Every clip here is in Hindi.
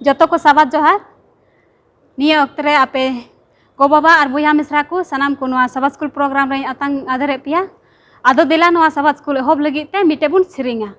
जतो को साबात जोहार निया वक्त रे आपे गो बाबा और बुया मिश्रा को सनाम को नवा सभा स्कूल प्रोग्राम रे आतंग आधरे पिया आदो दिला नवा सभा स्कूल एहब लगी ते मिटे बुन सिरिंगा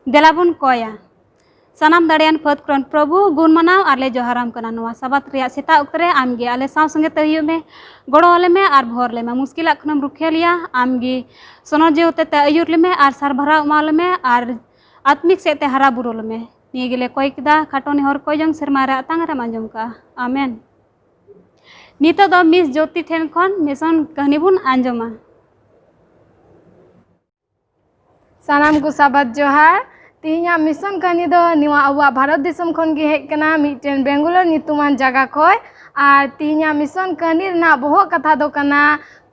देलाबुन कोया सनाम दाड़ियान फत क्रन प्रभु गुण मनाव आले जोहाराम कना नवा सबात रिया सेता उक्तरे आमगे आले साव संगे तहियो में गड़ो आले में आर भोर ले में मुश्किल खनम रुखे लिया आमगे सोनो जे होते ते अयुर ले में आर सार भरा उमाल में आर आत्मिक सेते हरा बुरुल में निये गेले कोई किदा खाटोनी हर कोई जंग सरमारे आतांगरा मांजम का आमेन नितो दो मिस ज्योति ठेन खन मिशन कहानी बुन आंजमा सानाम को साबात जोहार तीना मिशन कहानी दो निवा अबुआ भारत दिसम खन गे हेकना मिटेन बेंगलोर नितुमान जगह खय आर तीना मिशन कहानी ना बहु कथा दो कना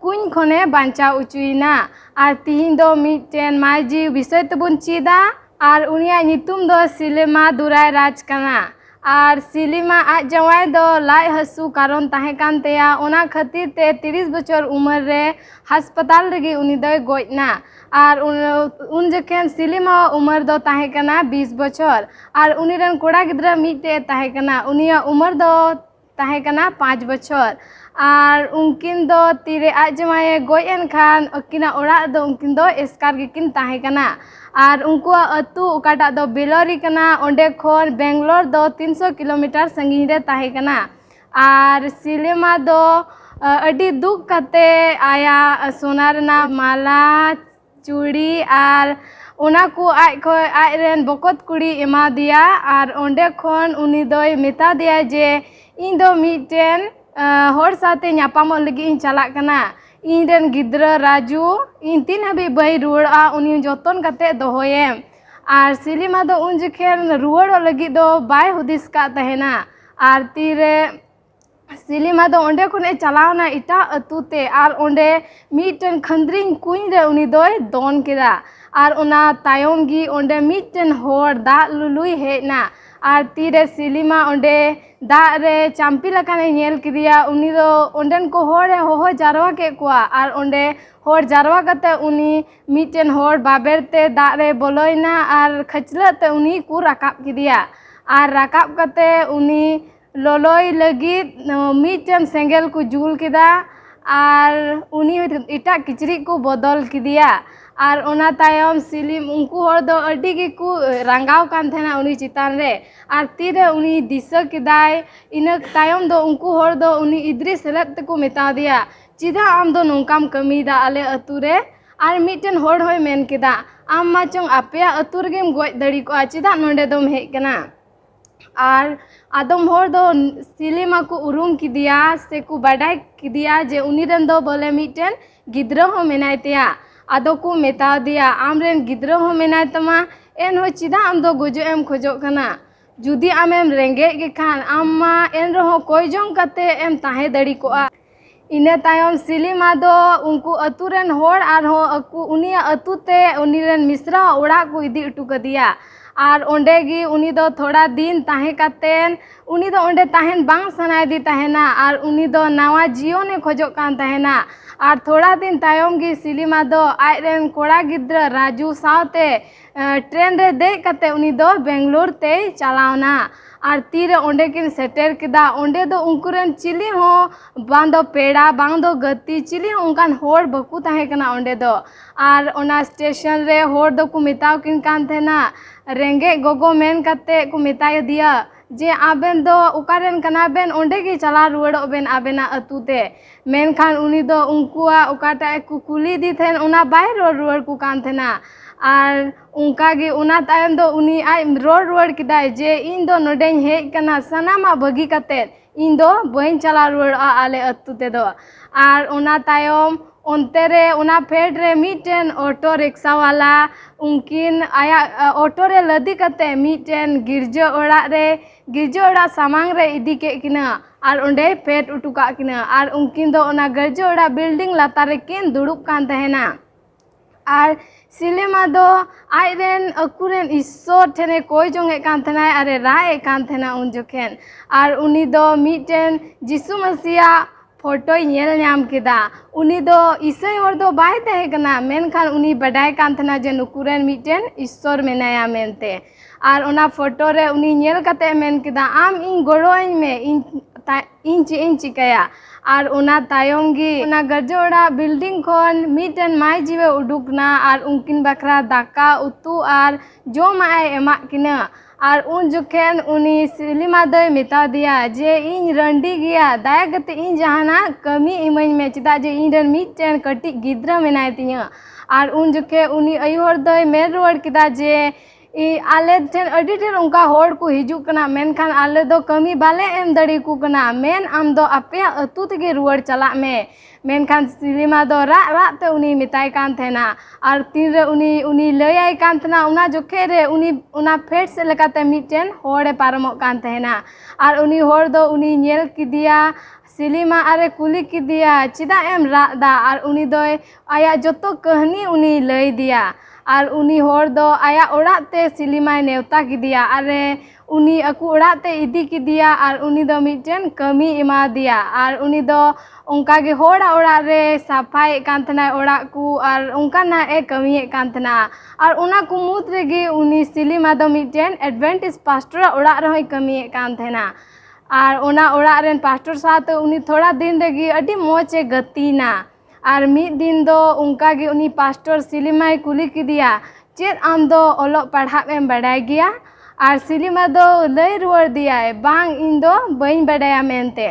कुन खने बांचा उचुइना आर तीन दो मिटेन माजी विषय तबुन चीदा आर उनिया नितुम दो सिलेमा दुराय राज कना आर सिलीमा आज जवाय दो लाई हसु कारण ताहे कान तेया ओना खातिर ते 30 बछर उम्र रे अस्पताल रेगे उनी दो गोइना आर उन जखेन सिलीमा उम्र दो ताहे कना 20 बछर आर उनी रन कोड़ा गिद्रा मिटे ताहे कना उनिया उम्र दो ताहे कना 5 बछर आर उनकिन दो तीरे आज जवाय गोयन खान अकिना ओड़ा दो उनकिन दो एस्कार गिकिन ताहे कना आर उनको अतु उकाटा दो बेलोरी कना ओंडे खोन बेंगलोर दो 300 किलोमीटर संगीन रे ताहे कना आर सिलेमा दो अडी दुख कते आया सोनार ना माला चूड़ी आर ओना को आज खो आज रेन बकत कुड़ी एमा दिया आर ओंडे खोन उनी दोय मेता दिया जे इन दो मिटेन हर साथे न्यापामो लगी इन चला कना इन रेन गिद्रा राजू इन तीन हबी बई रुड़ा उनी जतन कते दोहोयेम आर सिलीमा दो उन जखेन रुवाड़ो लगी दो बाय हुदिस का तहेना आर तीरे सिलीमा दो ओंडे खुने चलावना इटा अतुते आर ओंडे मिटन खंद्रिंग कुइन रे उनी दोय दोन केदा आर ओना तायम गी ओंडे मिटन होर दा लुलुई हेना आर तीरे सिलीमा ओंडे दा रे चांपी लकाने नेल किदिया उनी दो ओंडन को होरे होहो जारवा के कुआ आर ओंडे होर जारवा कते उनी मिटन होर बाबेरते दा रे बोलोइना आर खचलते उनी को राकाब किदिया आर राकाब कते उनी लोलोई लगी मिटन सेंगल को जुल किदा आर उनी इटा किचरी को बदल किदिया आर ओना तायम सिलीम उनको होर दो अड्डी के को रंगाव कान थेना उनी चितान रे आर तीरे उनी दिशा किदाय इन तायम दो उनको होर दो उनी इद्री सेलेत को मेता दिया चिदा आम दो नोंकाम कमीदा आले अतु रे आर मिटन होड़ होय मेन केदा आम मा चोंग आपेया अतु रेगेम गोज दड़ी कोआ चेदा नोंडे दोम हेज कना। आर आदम होड़ दो सिलीमा को उरुम किदिया से को बाडाय किदिया जे उनी रेन दो बोले मिटन गिद्रा हो मेनाय तेया। आदो को मेता दिया आम रेन गिद्रा हो मेनाय तमा एन हो चेदा आम दो गुजो एम खोजो कना। जुदी आमेम रेंगे के खान आम मा एन रहो कोई जोंग कते एम ताहे दड़ी कोआ। इने तायम सिलीमा दो उनको अतु रेन होड़ आर हो अकु उनिया अतु ते उनी रेन मिश्रा ओड़ा को इदी उटु कदिया। आर ओंडे गी उनी दो थोड़ा दिन ताहे कातेन उनी दो ओंडे ताहेन बांग सनाय दी ताहेना आर उनी दो नावा जीवने खोजो कान ताहेना। आर थोड़ा दिन तायम गी सिलीमा दो आय रेन कोड़ा गिद्रा राजू सावते ट्रेन रे दे कते उनी दो बेंगलोर ते चलावना। आर तीरे ओंडे किन सेटेर किदा ओंडे दो उनकुरेन चिली हो बांग दो पेड़ा बांग दो गति चिली उनकान होड़ बकु ताहे कना ओंडे दो। आर ओना स्टेशन रे होड़ दो को मिताव किन कान थेना रेंगे गोगो मेन कते को मिताय दिया जे आबेन दो उकारेन कना बेन ओंडे गी चला रुवाड़ो बेन आबेना अतु ते। मेनखान उनी दो उनकुआ उकाटा को कुली दी थेन उना बाय रुवाड़ को कान थेना। आर उनका गी उना तायम दो उनी आय रुवाड़ किदाय जे इन दो नोडेन हेज कना सनामा बगी कते इन दो बइन चला रुवाड़ा आले अतु ते दो। आर उना तायम ओंते रे उना फेड रे मिटेन ऑटो रिक्शा वाला उनकिन आया ऑटो रे लदी कते मिटेन गिरजा ओड़ा सामांग रे इदी के किना आर ओंडे फेड उटुका किना। आर उनकिन दो उना गिरजा ओड़ा बिल्डिंग लातार रे किन दुड़ुब कान तहेना। आर सिलीमा दो आय रेन अकुरेन ईश्वर ठेने कोई जोंगे कान थेना अरे राय कान थेना उन जोखेन। आर उनी दो मिटेन जिसु मसीहा फोटो नेल नाम केदा उनी दो ईसाई हर दो बाय तहे कना मेनखान उनी बडाय कान थेना जे नुकुरेन मिटेन ईश्वर मेनाया मेनते। आर ओना फोटो रे उनी नेल कते मेन केदा आम इन गड़ोइन में इन चिकाया। आर ओना तायम गी ओना गरजोड़ा बिल्डिंग खोन मिटेन माय जीवे उडुकना आर उनकिन बखरा दाका उतु आर जोमाय एमा किना। आर उन जोखेन उनी सिलीमा दय मेता दिया जे इन रंडी गया दाया कते इन जहाना कमी इमन में चेदा जे इन रन मिटेन कटी गिद्रा मेनाय तिया। आर उन जोखे उनी अयुहर दय मेन रुवाड़ किदा जे आले ठेन अडी ठेन उनका होड़ को हिजू कना मेनखान आले दो कमी बाले एम दड़ी को कना मेन आम दो अपेया अतु तेगे रुवाड़ चला में। मेनखान सिलीमा दो रात ते उनी मिताय कान थेना आर तीन रे उनी लयाय कान थेना उना जोखे रे उनी उना फेट से लेकाते मिटेन होड़े पारमो कान थेना। आर उनी होड़ दो उनी नेल किदिया सिलीमा आरे कुली किदिया चिदा एम रादा आर उनी दो आया जोतो कहानी उनी लय दिया। आर उनी होड़ दो आया ओड़ाते सिलीमाय नेवता किदिया अरे उनी अकु ओड़ाते इदी किदिया आर उनी दो मिटेन कमी एमा दिया। आर उनी दो उनका गे होड़ा ओड़ा रे साफाई कान थेना ओड़ा को आर उनका ना ए कमी कान थेना। आर उना को मुद रेगी उनी सिलीमा दो मिटेन एडवेंटिस पास्टर ओड़ा रहोय कमी कान थेना। आर उना ओड़ा रेन पास्टर साथ उनी थोड़ा दिन रेगी अडी मोचे गतीना। आर मिद दिन दो उनका गे उनी पास्टर सिलीमाय कुली किदिया चेद आम दो ओलो पढ़ा एम बडाय गया। आर सिलीमा दो लय रुवाड़ दिया बांग इन दो बइन बडाया मेनते।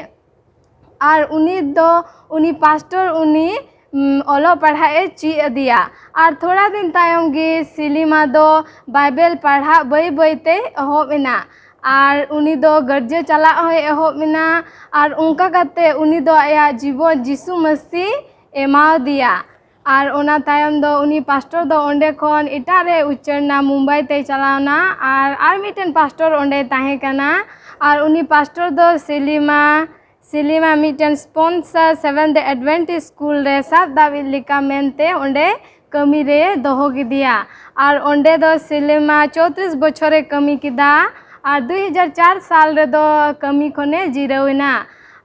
आर उनी पास्टर उनी ओलो पढ़ाए ची दिया। आर थोड़ा दिन तायम गे सिलीमा दो बाइबल पढ़ा बई बईते एहोबेना। आर उनी दो गर्जे चला होय एहोबेना आर उनका कते उनी दो आया जीवन जिसु मसीह एमाव दिया। आर ओना तायम दो उनी पास्टर दो ओंडे खोन इटारे उच्चरना मुंबई ते चलावना आर मिटेन पास्टर ओंडे ताहे कना। आर उनी पास्टर दो सिलीमा मिटेन स्पॉन्सर सेवेंथ एडवेंटिस्ट स्कूल रे साब दाविद लिका मेनते ओंडे कमी रे दोहो किदिया। आर ओंडे दो सिलीमा 34 बछरे कमी किदा आर 2004 साल रे दो कमी खोने जिरावना।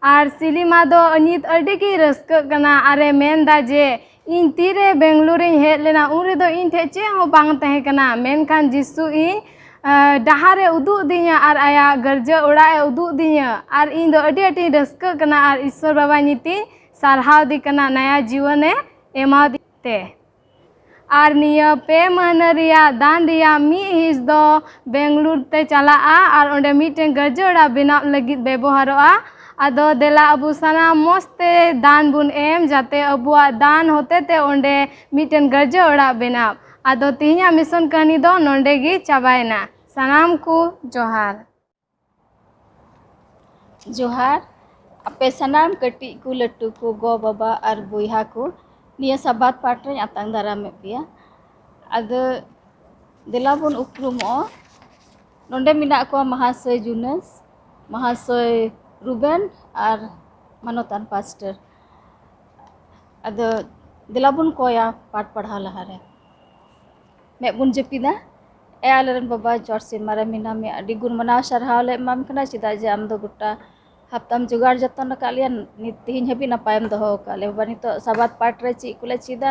आर सिलीमा दो अनित अडी की रस्क कना अरे मेनदा जे इन तीरे बेंगलुरु हेज लेना उन दो इन ठे चे हो बांग तहे कना मेनखान जिसु इन डहारे उदुग दिया आर आया गर्जा ओड़ाए उदुग दिया आर इन दो अडी अडी रस्क कना आर ईश्वर बाबा नीति सारहाव दी कना नया जीवने एमा दिते। आर निया पे महीना रिया दान रिया मी हिस दो बेंगलुरु ते चला आर ओंडे मिटेन गर्जा ओड़ा बनाव लगित व्यवहारोआ आदो देला अबु सनाम मस्ते दान बुन एम जाते अबुआ दान होते ते ओंडे मिटन गर्जे ओड़ा बेनाव आदो तिहिया मिशन कहानी दो नोंडे गी चाबायना सनाम को जोहार जोहार अपे सनाम कटी को लट्टू को गो बाबा और बुहा को निया सबात पाटे आतंग दाराम पेया आदो देला बुन उपरुमो नोंडे मिना को महाशय जुनस महाशय रुबेन और मानोतान पास्टर आदो देला बुन कोया पाठ पढ़ा लहारे मैं बुन जपीदा ए आलरन बाबा जॉर्ज से मारे मिना में अडी गुण मनाव सरहाव ले माम कना चिदा जे आम दो गुटा हफ्ताम जुगाड़ जतन कालिया तिहिन हबी नपायम दोहो काले बाबा नितो सबात पाठ रे ची कुले चिदा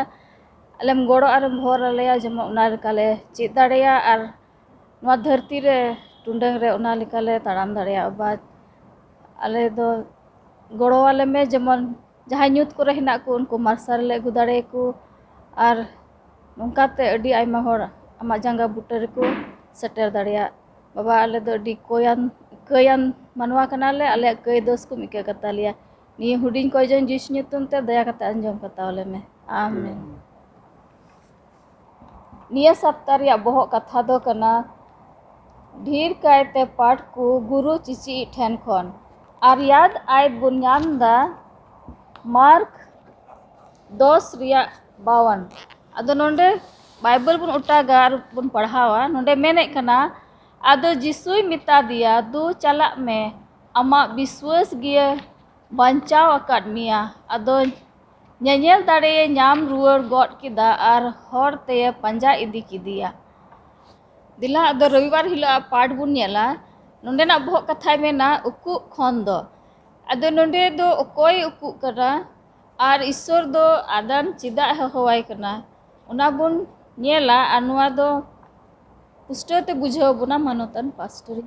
अलम गोड़ो आरम भोर लेया जम उनार काले चिद दाड़ेया और नवा धरती रे टुंडंग रे उना लिकाले ताड़ाम दाड़ेया बाबा आले दो गोड़ो वाले में जमन जहां न्यूत को रहना को उनको मार्शल ले गुदाड़े को और नोंकाते अडी आयमा होर आमा जांगा बुटर को सेटर दाड़ेया बाबा आले दो अडी कयान मानवा कनाले आले कय दोस को मिके कता लिया नि हुडिन को जन जिस ᱧᱩᱛᱩᱢ ते दया कता अंजम कता वाले में आमीन निया सप्ताह बहो कथा दो कना ढेर कायते पाठ को गुरु चिची ठेन खन और याद आयत बुनियान दा मार्क 10:52 अदो नोंडे बाइबल बुन उटागा बुन पढ़ावा नोंडे मेने कना आदो जिसुई मिता दिया दो चला में अमा विश्वास गिया बंचाव अकाद मिया आदो ᱧᱮᱧᱮᱞ दाड़े नाम रुआर गॉड किदा और हर ते पंजा इदी किदिया दिला अदो रविवार हिला पाठ बुन नेला नोंडे ना बहुत कथा मेना उकु खन दो अदो नोंडे दो ओकोय उकु करा और ईश्वर दो आदम चिदा हवाई कना उना बुन नेला और नुआ दो पुष्टते बुझाव बुना मानोतन पास्टर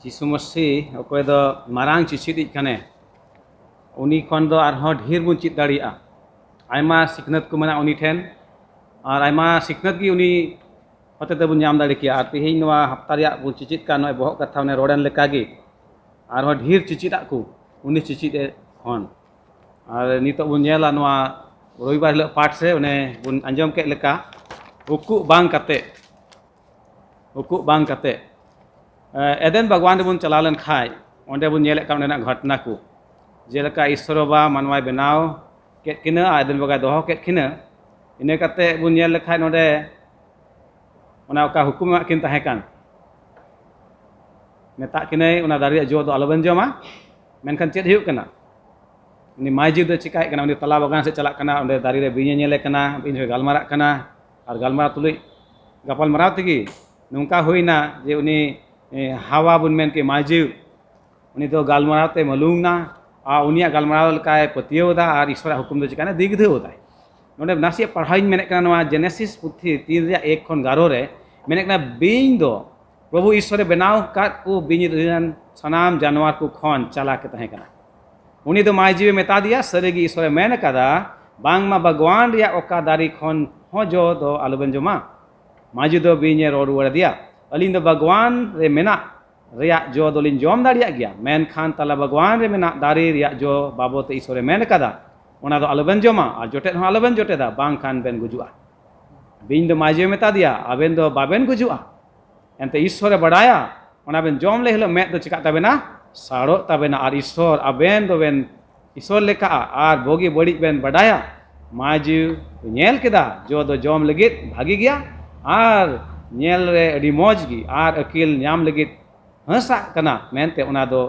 यीशु मसीह ओकोय दो मारांग चिचिदी कने उनी खन दो आरहों ढेर बुन चित दाड़िया आयमा सिखनत को मना उनी ठेन और आयमा सिखनत की उनी होते ते बुन नाम दाड़े किया और तेहिं नवा हफ्ता रिया बुन चिचित का नय बहुत कथा ने रोडन लेकागे आरहों ढेर चिचिदा को उनी चिचित खन और नितो बुन नेला नवा रविवार हिलो पाठ से उन्हें बुन अंजम के लेका उकु बांग कते एदेन भगवान बुन चलालन खाय ओंडे बुन नेले का उन्हें घटना को जेलका ईश्वर बाबा मानवाय बनाव केट किना आदन बगा दोहो केट किना इने कते बुन नेल लेखाय नोडे ओना का हुकुम किन ताहे कान मेता किनै ओना दारिया जो दो अलबन जमा मेनखान चेद हुयुक कना उनी माइजी दो चिकाय कना उनी तला बागान से चला कना ओंडे दारी रे बिnye नेले कना बिन गालमारा कना और गालमारा तुलुई गपाल मराव तिगी नोंका हुइना जे उनी हावा बुन मेन के माइजी उनी दो गालमारा ते मलुंगना आ उनिया गालमाराव लकाय पतियोदा और ईश्वर हुकुम दो चिकाना दिगधे होताय नोंडे नासिया पढ़ाई मेने कना नवा जेनेसिस पुथी 3:1 खन 11 रे मेने कना बिन दो प्रभु ईश्वर बनाव काट को बिन रिन सनाम जानवर को खन चला के तहे कना उनी दो माय जीवे मेता दिया सरेगी ईश्वर मेन कदा बांग मा भगवान रिया ओका दारी खन हो जो दो आलबन जमा माजी दो बिन रोड वर दिया अलिन दो भगवान रे मेना रिया जो दोलिन जॉम दाड़िया गया मेन खान तला भगवान रे मेना दारी रिया जो बाबोते ईश्वर मेन कदा ओना दो अलबन जमा और जोटे हो अलबन जोटे दा बांग खान बेन गुजुआ बिन दो माजी मेता दिया आबेन दो बाबेन गुजुआ एंते ईश्वर बड़ाया ओना बेन जॉम ले हिलो मे दो चिका तबेना साड़ो तबेना और ईश्वर आबेन दो बेन ईश्वर लेका और भोगी बड़ी बेन बड़ाया माजी नेल केदा जो दो जॉम लगित भागी गया और नेल रे अडी मौज गी और अकिल नाम लगित हंसा कना मेनते ओना दो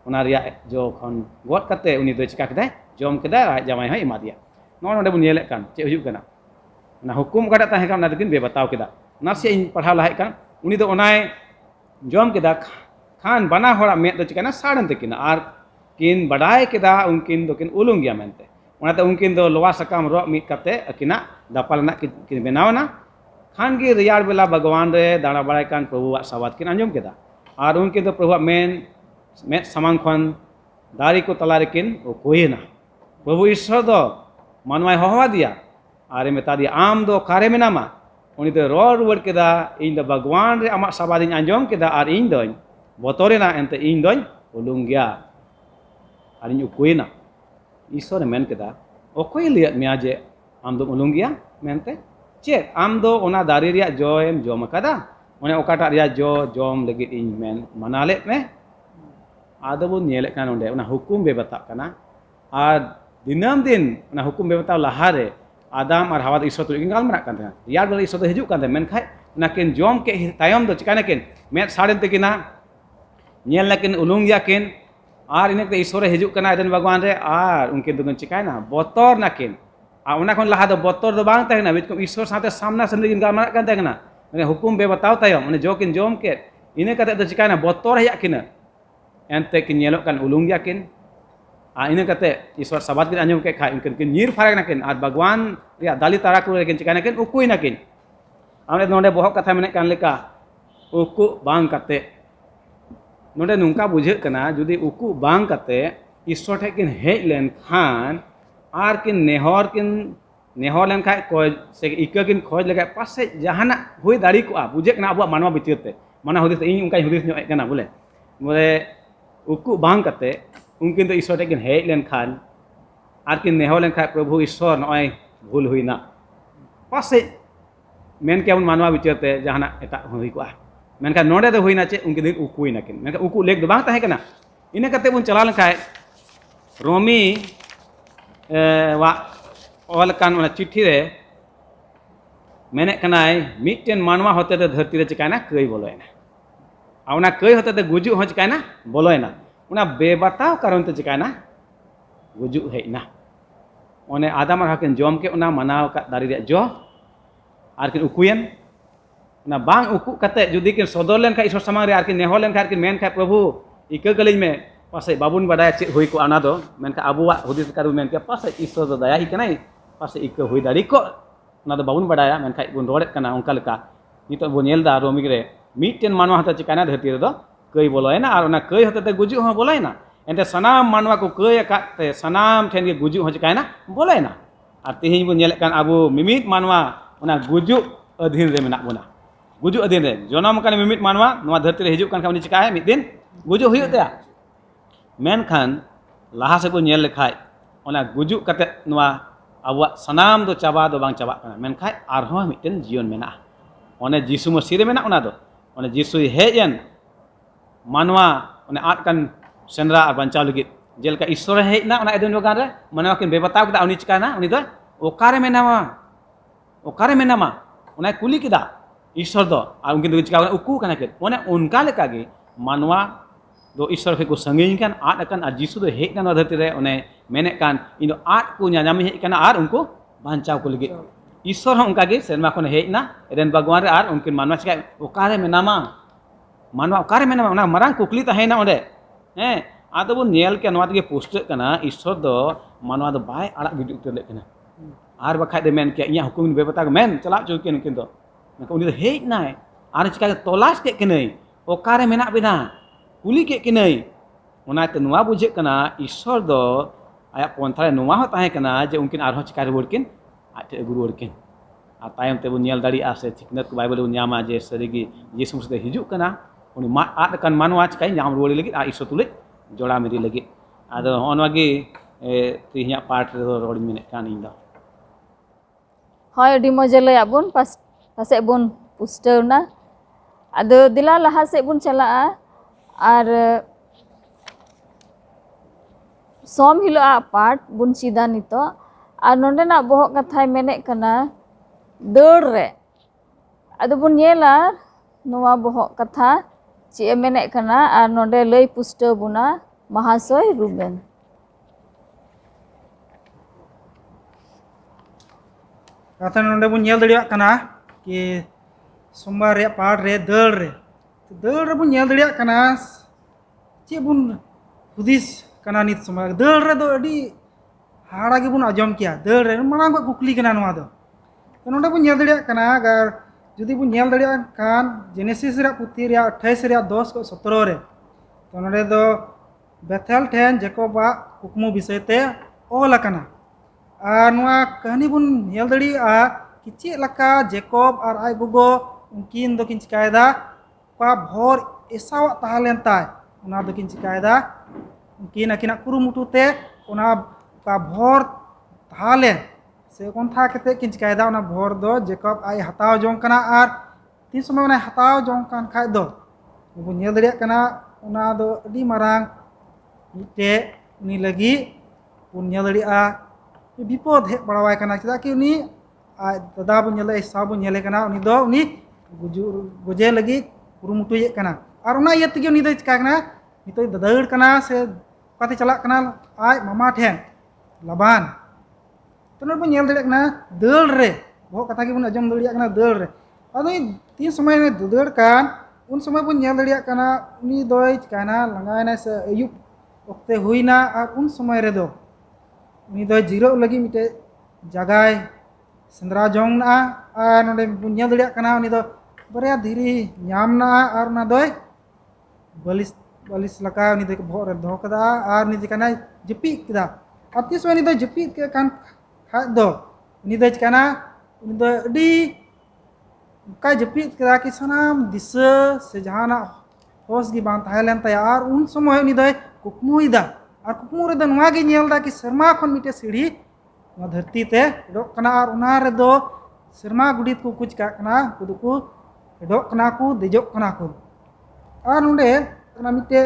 ओना रिया जो खन गोट कते उनी दो चिका केदा जॉम केदा जमाई है इमा दिया नोंडे बुन नेले कान चे हुजुक कना ना हुकुम काटा ताहे कान ना दिकिन बे बताव केदा नासे इन पढ़ा लाहे कान उनी दो ओनाय जॉम केदा खान बना होड़ा मे दो चिकाना साड़न तकिना और किन बड़ाय केदा उनकिन दो किन उलुंग गया मेनते ओनाते उनकिन दो लोवा सकाम रो मिट कते अकिना दापाल ना किन बनावना खान की रियार बेला भगवान रे दाड़ा बड़ाय कान प्रभु सवाद किन अंजम केदा और उनके दो प्रभु मेन समान खन दारी को तला रेकिन कोयना प्रभु ईश्वर दो मानवाय हवा दिया आरे मेता दिया आम दो कारे मेनामा उनी दो रोड रुवाड़ केदा इन दो भगवान रे अमा सबादिन अंजम केदा और इन दोन बोतोरेना एंते इन दोन उलुंग गया आरिन उकुयना ईश्वर मेन केदा ओकोय लिया मेया जे आम दो उलुंग गया मेनते चेक आम दो ओना दारी रिया जो एम जम कदा ओने ओकाटा रिया जो जम लगित इन मेन मनाले में आदो बुन नेले कान ओंडे ओना हुकुम बेबता कना आर दिनम दिन ओना हुकुम बेबता लाहारे आदम और हवा ईश्वर तुलिन गालमरा कान था यार बले ईश्वर हिजुक कान था मेनखाय नाकिन जम के तायम दो चिकाना किन मेद साड़ेन तकिना नेल नाकिन उलुंग याकिन आर इनके ईश्वर हिजुक काना एदन भगवान रे आर उनकिन दुगन चिकायना बोतर नाकिन आ ओना खन लहा दो बोतर दो बांग तहना बिचको ईश्वर साथे सामना सामने किन गालमरा कान तहना माने हुकुम बेबताव तायम माने जो किन जम के इने कते दो चिकायना बोतर हया किना एंते किन नेलोक कान उलुंग याकिन आ इने कते ईश्वर सबात किन आंजम के खाय उनकिन किन नीर फारक नाकिन आर भगवान रिया दाली तारा को किन चिकायना किन उकुय नाकिन आमने नोडे बहुत कथा मेने कान लेका उकु बांग कते नोडे नुंका बुझे कना जुदी उकु बांग कते ईश्वर ठे किन हेज लेन खान आर किन नेहर लेन खाय को से इका किन खोज लगा पासे जहाना हुई दाड़ी को बुझे कना अब मानवा बिचते माना हुदिस इन उनका हुदिस नो कना बोले बोले उकु बांग कते उनकिन तो ईश्वर ठे किन हेज लेन खान आर किन नेहर लेन खाय प्रभु ईश्वर नय भूल हुईना पासे मेन के मानवा बिचारते जहाना एटा हुई को मेनका नोडे दो हुईना चे उनके दिन उकुई नाकिन मेनका उकु लेक दो बांग ताहे कना इने कते बुन चला लखाय रोमी वा ऑल कान ओना चिट्ठी रे मेने कनाय मिटन मानवा होते ते धरती रे चिकाना कई बोलोयना आ ओना कई होते ते गुजु हो चिकाना बोलोयना ओना बेबताव कारण ते चिकाना गुजु हेना ओने आदम और हकिन जम के ओना मनाव का दारी रे जो आर किन उकुयन ना बांग उकु कते जुदी किन सदर लेन खाय ईश्वर समांग रे आर किन नेहर लेन खाय किन मेन खाय प्रभु इका गलिज में पासे बाबुन बडाय चे हुई को आना दो मेन का अबुवा हुदिस का मेन के पासे ईश्वर दो दया ही कनाय पासे इका हुई दाड़ी को ना दो बाबुन बडाया मेन खाय बुन रोड़े कना उनका लेका नितो बो नेल दा रोमी रे मिटन मानवा हता चिकाना धरती रे दो कई बोलोयना आर ओना कई हते गुजु हो बोलोयना एंते सनाम मानवा को कई काते सनाम ठेन के गुजु हो चिकाना बोलोयना आर तिहिं बो नेले कान अबु मिमित मानवा ओना गुजु अधीन रे मेना बोना गुजु अधीन रे जनम कान मिमित मानवा नवा धरती रे हिजुक कान खामनि चिकाय मिद दिन गुजु हुयु तया मेन खान लाहा से को नेल लेखाय ओना गुजु कते नवा अबवा सनाम दो चाबा दो बांग चाबा काना मेन खाय आरहो मिदन जीवन मेना ओने जीसु मसीह रे मेना ओना दो ओने जीसु हेजन मानवा ओने आट कान सेंद्रा आर बंचाव लगित जेलका ईश्वर हेजना ओना एदन जोगान रे मानवा किन बेबताव कदा उनी चिकाना उनी दो ओकारे मेनावा ओकारे मेनामा उन्हें कुली किदा ईश्वर दो और उनके दो चिका उकु कना के ओने उनका लेका गे मानवा दो ईश्वर के को संगीन कान आट कान और जीसु दो हेज ना धरती रे ओने मेने कान इन दो आट को न्यामी हेज काना और उनको बांचाव को लगे ईश्वर हम उनका गे सेरमा कोन हेज ना एदन भगवान रे और उनके मानवा चिका ओकारे मेनामा मानवा ओकारे मेनामा ओना मरांग कुकली ताहेना ओंडे हैं आदो बो नेल के नवा तगे पोस्ट कना ईश्वर दो मानवा दो बाय आड़ा गिदि उतर ले कना आर बखाय दे मेन के इया हुकुम बेबता मेन चला चुके उनकिन दो उनी दो हेज नाय आर चिका तलाश के कनई ओकारे मेना बिना कुली के कनई ओना ते नुवा बुझे कना ईश्वर दो आया पंथा नुवा हो ताहे कना जे उनकिन आरहो चिका रुवड़किन आटे गुरुवड़किन आ तायम ते बो नेल दाड़ी आसे थिकनत को बाइबल न्यामा जे सरीगी यीशु मसीह हिजुक कना उनी मा आट कान मानवा चिका न्याम रुवड़ी लगी आ ईश्वर तुले जोड़ा मेरी लगी आदो होनवागी तिहिया पाठ रे रोड मिने कान इन दो हय अडी मजा लय आबुन पासे बुन पुस्टवना आदो दिला लहा से बुन चला और सोम हिलो पाठ बुन सीधा नितो और नोंडेना बहुत कथाय मेने कना दौड़ रे आदो बुन नेला नोवा बहुत कथा चे मेने कना और नोंडे लय पुस्टव बुना महाशय रूबेन कथा नोंडे बुन नेल दड़िया कना कि सोमवार रे पाठ रे दौड़ रे बुन नेल दड़िया कना चे बुन हुदिस कना नित सोमवार दौड़ रे दो अडी हाड़ा के बुन आजम किया दौड़ रे मांग को कुकली कना नवा दो तो नोंडे बुन नेल दड़िया कना अगर जुदी बुन नेल दड़िया कान जेनेसिस रे पुथी रे 28 रे 10 को 17 रे तो नोंडे दो बेथेल ठेन जेकोबा कुकमु विषय ते ओल कना और नवा कहानी बुन नेल दड़िया कि चेक लका जेकोब और आय गुगो उनकिन दो किन चिकायदा का भोर एसाव ताहलेन ताय उना दो किन चिकायदा उनकिन अकिना कुरुमुटु ते ओना का भोर थाले से कोंथा कते किन चिकायदा ओना भोर दो जेकब आई हताव जों कना आर तीन समय ओना हताव जों कान खाय दो बु नेल दरिया कना ओना दो अडी मारांग मिटे उनी लगी बु नेल दरिया विपद हे बड़ावाय कना चदा कि उनी आ दादा बु नेले सा बु नेले कना उनी दो उनी गुजे लगी कुरुमुटु ये कना और उना ये तगे उनी दो चिका कना नितो ददाड़ कना से काते चला कना आज मामा ठेन लबान तो बन नेल दड़े कना दल रे बहुत कथा बन आजम दड़िया कना दल रे अदो तीन समय ने ददाड़ कान उन समय बन नेल दड़िया कना उनी दोय चिकाना लंगायना से अयुब ओक्ते हुईना और उन समय रे दो उनी दोय जीरो लगी मिटे जगाय सेंद्रा जोंग ना और नोडे बन नेल दड़िया कना उनी दो बरिया धीरी नाम ना और ना दोय बलिस बलिस लका उनी दो बहुत दो कदा और उनी चिकाना जपी कदा अतिस उनी दो जपी के कान खाद दो उनी दो चिकाना उनी दो अडी का जपी कदा कि सनाम दिस से जहाना होस गी बां थाईलैंड तया और उन समय उनी दो कुकमुइदा और कुकमु रे दो नवा गे नेलदा कि शर्मा खन मिटे सीढ़ी नवा धरती ते डोक कना और उना रे दो शर्मा गुडित को कुछ का कना कुदु को डोक कना को देजोक कना को और नोडे कना मिटे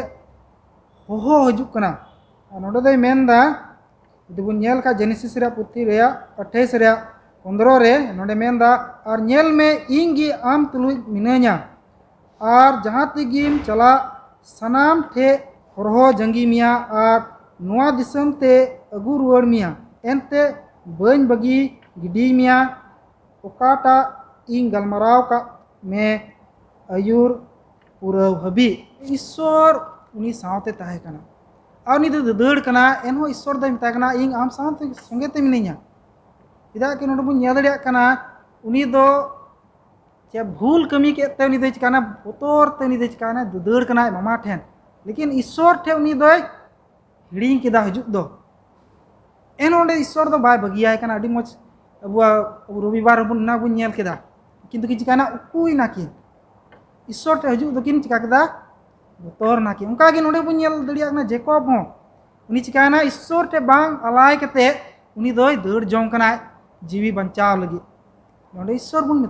होहो हजुक कना और नोडे दो मेनदा जुदी नेल का जेनेसिस रे पुथी रे 28 रे 15 रे नोडे मेनदा और नेल में इंगी आम तुलुई मिनाया और जहां तिगिम चला सनाम ठे हरहो जंगी मिया और नोआ दिसम ते अगु रुवाड़ मिया एनते बन बगी गिडी मिया ओकाटा इंग गलमराव का में अयुर पूरा हबी ईश्वर उनी सावते ताहे कना और उनी दो ददाड़ कना एनहो ईश्वर दो मिता कना इंग आम सावते संगेते मिनिया इदा कि नोडे बु नेल दड़िया कना उनी दो चे भूल कमी के ते उनी दो चिकाना बोतोर ते उनी दो चिकाना ददाड़ कना मामा ठेन लेकिन ईश्वर ठे उनी दो हिड़िंग केदा हजुक दो एन ओंडे ईश्वर दो बाय बगियाय कना अडी मोच अब रविवार बु ना बु नेल केदा किंतु कि चिकाना उकुई नाकी ईश्वर ठे हजुक दो किन चिका केदा बोतोर नाकी उनका गे नोडे बु नेल दड़िया कना जेकब हो उनी चिकाना ईश्वर ठे बांग अलाय कते उनी दोय दड़ जोंग कना जीवी बंचाव लगी नोडे ईश्वर बुन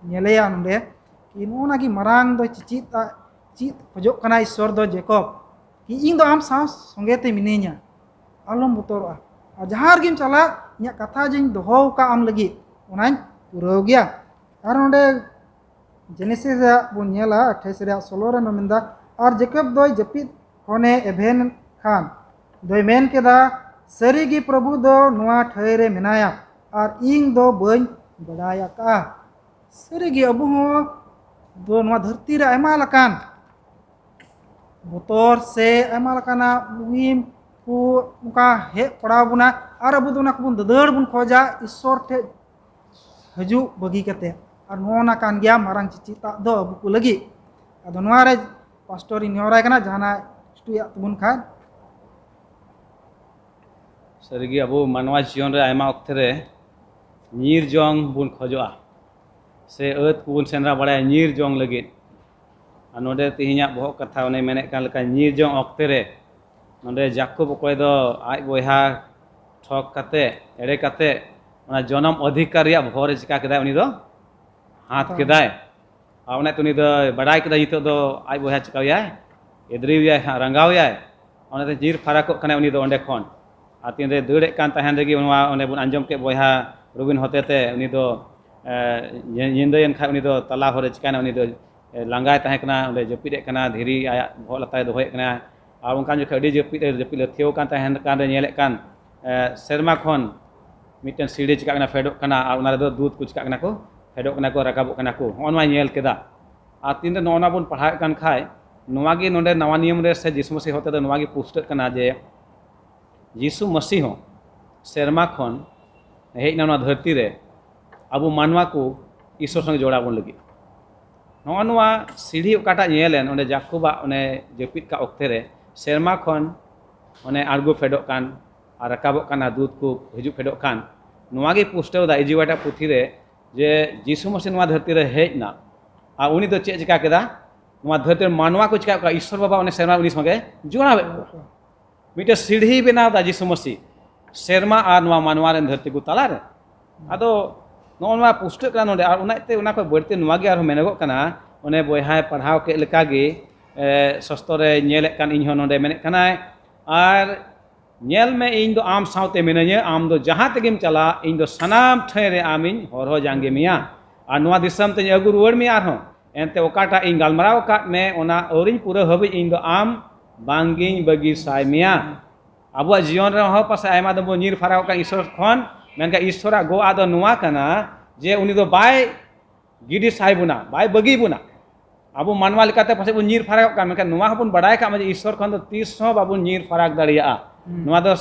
नेलेया नोडे कि नोना की मरांग दो चित खोजोक कना ईश्वर दो जेकब कि इन दो आम साव संगेते मिनेया आलम बोतोरआ और जहां गिम चला इया कथा जिन दोहो का आम लगी ओनाइन पुराव गया और नोडे जेनेसिस रे बुन नेला 28 रे 16 रे नमिंदा और जेकब दो जपित होने एभेन खान दोय मेन केदा सरीगी प्रभु दो नोआ ठहरे मेनाया और इंग दो बन बड़ाया का सरीगी अबु हो दो नोआ धरती रे आयमा लकान बोतोर से आयमा लकाना मुहिम को उनका हे पड़ा बुना और अबु दो ना कुन ददाड़ बुन खोजा ईश्वर ठे हजू बगी कते और नोना कान गया मारंग चिचिता दो अबु को लगी अदो नोआ रे पास्टोरी न्योराय कना जहाना स्टुया तुबुन खान सरगी अब मानवा जीवन रे आयमा अक्ते रे नीर जोंग बुन खोजोआ से अत को बुन सेंद्रा बड़ा नीर जोंग लगी और नोडे तिहिया बहुत कथा उन्हें मेने कान लका नीर जोंग अक्ते रे नोडे जाकुब कोय दो आज बोहा ठक कते एड़े कते ओना जन्म अधिकार रिया भोर चिका केदा उनी दो हाथ केदाय और उन्हें तुनी दो बड़ाई केदा नितो दो आज बोहा चिकाया एद्रीया रंगावया उन्हें जीर फराक कने उनी दो ओंडे खन और तीन रे दड़े कान तहन रेगी उन्हें बुन आंजम के बोहा रुबिन होतेते उनी दो निंदयन खा उनी दो तला होरे चिकाना उनी दो लांगाय तहे कना उन्हें जपिदे कना धीरी आया भोल लताय दोहय कना और उनका जो अड़ी जपिद थियो कान तहन कान रे नेले कान सेरमा खन मिटन सीढ़ी चिका कना फेडो कना और उना रे दो दूध कुछ कना को फेडो कना को रकाबो कना को होनवा नेल केदा और तीन रे नोना बुन पढ़ा कान खाय नोवागी नोडे नवा नियम रे से जिसु मसीह होते दो नोवागी पुस्तक कना जे यीशु मसीह हो सेरमा खन हेजना नोना धरती रे अब मानवा को ईश्वर संगे जोड़ा बन लगी नोआ सीढ़ी ओकाटा नेलेन ओंडे जाकुबा ओने जपिद का ओक्ते रे सेरमा खन ओने आड़गो फेडो कान और रकाबो काना दूध को हिजु फेडो कान नोआगे पुस्टव दा इजिवाटा पुथी रे जे यीशु मसीह नोआ धरती रे हेजना आ उनी दो चे चिका केदा नोआ धरती रे मानवा को चिका ईश्वर बाबा ओने सेरमा उनी संगे जोड़ा मिटे सीढ़ी बनाव दा जिसु मसीह सेरमा और नवा मानवा रेन धरती को तला रे आदो नोनवा पुष्ट का नोडे और उनाते उना को बढ़ते नवा गे और मेनगो कना ओने बोयहाय पढ़ाव के लेका गे सस्तरे नेले कान इन नोडे मेने कना और नेल में इन दो आम सावते मेनया आम दो जहां तेगिम चला इन दो सनाम ठेरे आमिन हरहो जांगे मिया और नवा दिसम ते अगु रुवर मिया आरहो एनते ओकाटा इन गालमराव का में ओना ओरिन पूरा हबि इन दो आम बांगिन बगी साय मिया आबुआ जीवन रे हो पासे आयमा दो नीर फराव का ईश्वर खन मेनका ईश्वरा गो आदो नुआ कना जे उनी दो बाय गिडी साय बुना बाय बगी बुना आबु मानवा लेकाते पासे बु नीर फराव का मेनका नुआ हबुन बडाय का मे ईश्वर खन दो 30 हो बाबु नीर फराक दाड़िया नुआ दो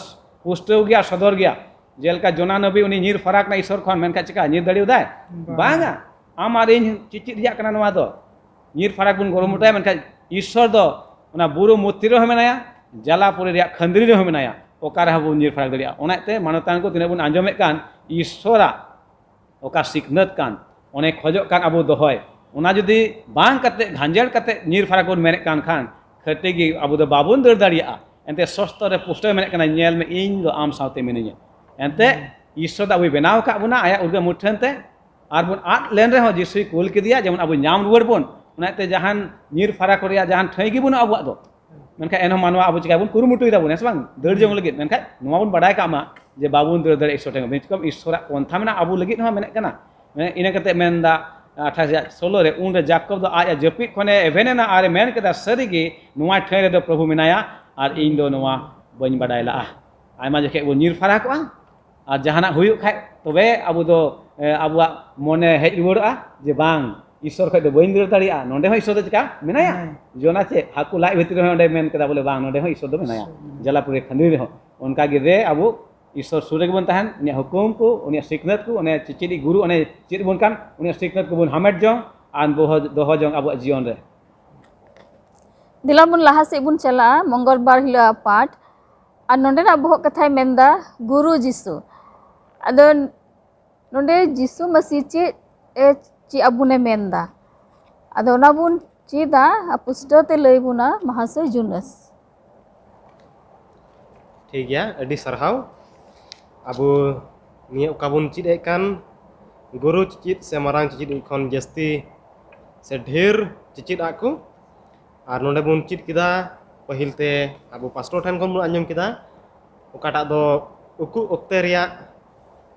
पुष्टव गया सदर गया जेलका जोना नबी उनी नीर फराक ना ईश्वर खन मेनका चिका नीर दाड़ियो दाय बांगा आमार इन चिचित रिया कना नुआ दो नीर फराक बुन गरमुटाय मेनका ईश्वर दो उना बुरु मूर्ति रे मेनाया जलापुरी रिया खंदरी रे मेनाया ओकारे हबु नीर फराक दाड़िया ओनाते मानतान को तिना बुन आंजमे कान ईश्वरा ओका सिखनत कान ओने खोजो कान अबु दोहय ओना जुदी बांग कते घांजर कते नीर फराक बुन मेने कान खान खटे गी अबु दो बाबुन दर दाड़िया एनते सस्त रे पुष्ट मेने कान नेल में इन दो आम सावते मेनेया एनते ईश्वर दा अबु बेनाव का बुना आया उर्गा मुठनते आर बुन आट लेन रे हो जिसुई कुल किदिया जेमन अबु नाम रुवर बुन ओनाते जहान नीर फराक रिया जहान ठई गी बुन अबुआ दो मेनखा एनो मानवा अबु चिका बुन कुरुमुटुई दाबुन हेस बांग दर जंग लगित मेनखा नोवा बुन बडाय कामा जे बाबुन दर दर 100 टाका बेचकम ईश्वरा कोनथा मेना अबु लगित हो मेने कना इना कते मेनदा 28:16 रे उन रे जाकब दो आया जपित खने एवेनेना आरे मेन केदा सरीगे नोवा ठई रे दो प्रभु मेनाया आर इन दो नोवा बन बडाय ला आयमा जखे बु नीर फराकवा आर जहाना हुयु खाय तबे अबु दो अबुआ मोने हेज रुवड़ा जे बांग ईश्वर खै दो बइन दर दाड़िया नोंडे हो ईश्वर दो चिका मेनाया जोना चे हाकु लाई भितर में ओंडे मेन केदा बोले बांग नोंडे हो ईश्वर दो मेनाया जलापुरे खंदी रे हो उनका गे रे अबु ईश्वर सुरे बन तहन उनी हुकुम को उनी सिकनत को उनी चिचिडी गुरु उनी चिद बन कान उनी सिकनत को बन हामेट जंग आन दोह जंग अबु जीवन रे दिला बुन लाहा से बुन चला मंगलबार हिला पाठ और नोंडे ना बहुत कथाय मेंदा गुरु जिसु अदो नोंडे जिसु मसीह ची अबुने मेंदा अदो ना बुन चीदा पुस्तक ते लई बुना महाशय जुनस ठीक गया अडी सरहाव अबु निया काबुन चिद एकान गुरु चिचित से मारांग चिचित खन जस्ती से ढेर चिचित आकु आर नोंडे बुन चिद किदा पहिलते अबु पास्टर ठन खन बुन आंजम किदा ओकाटा दो उकु ओक्ते रिया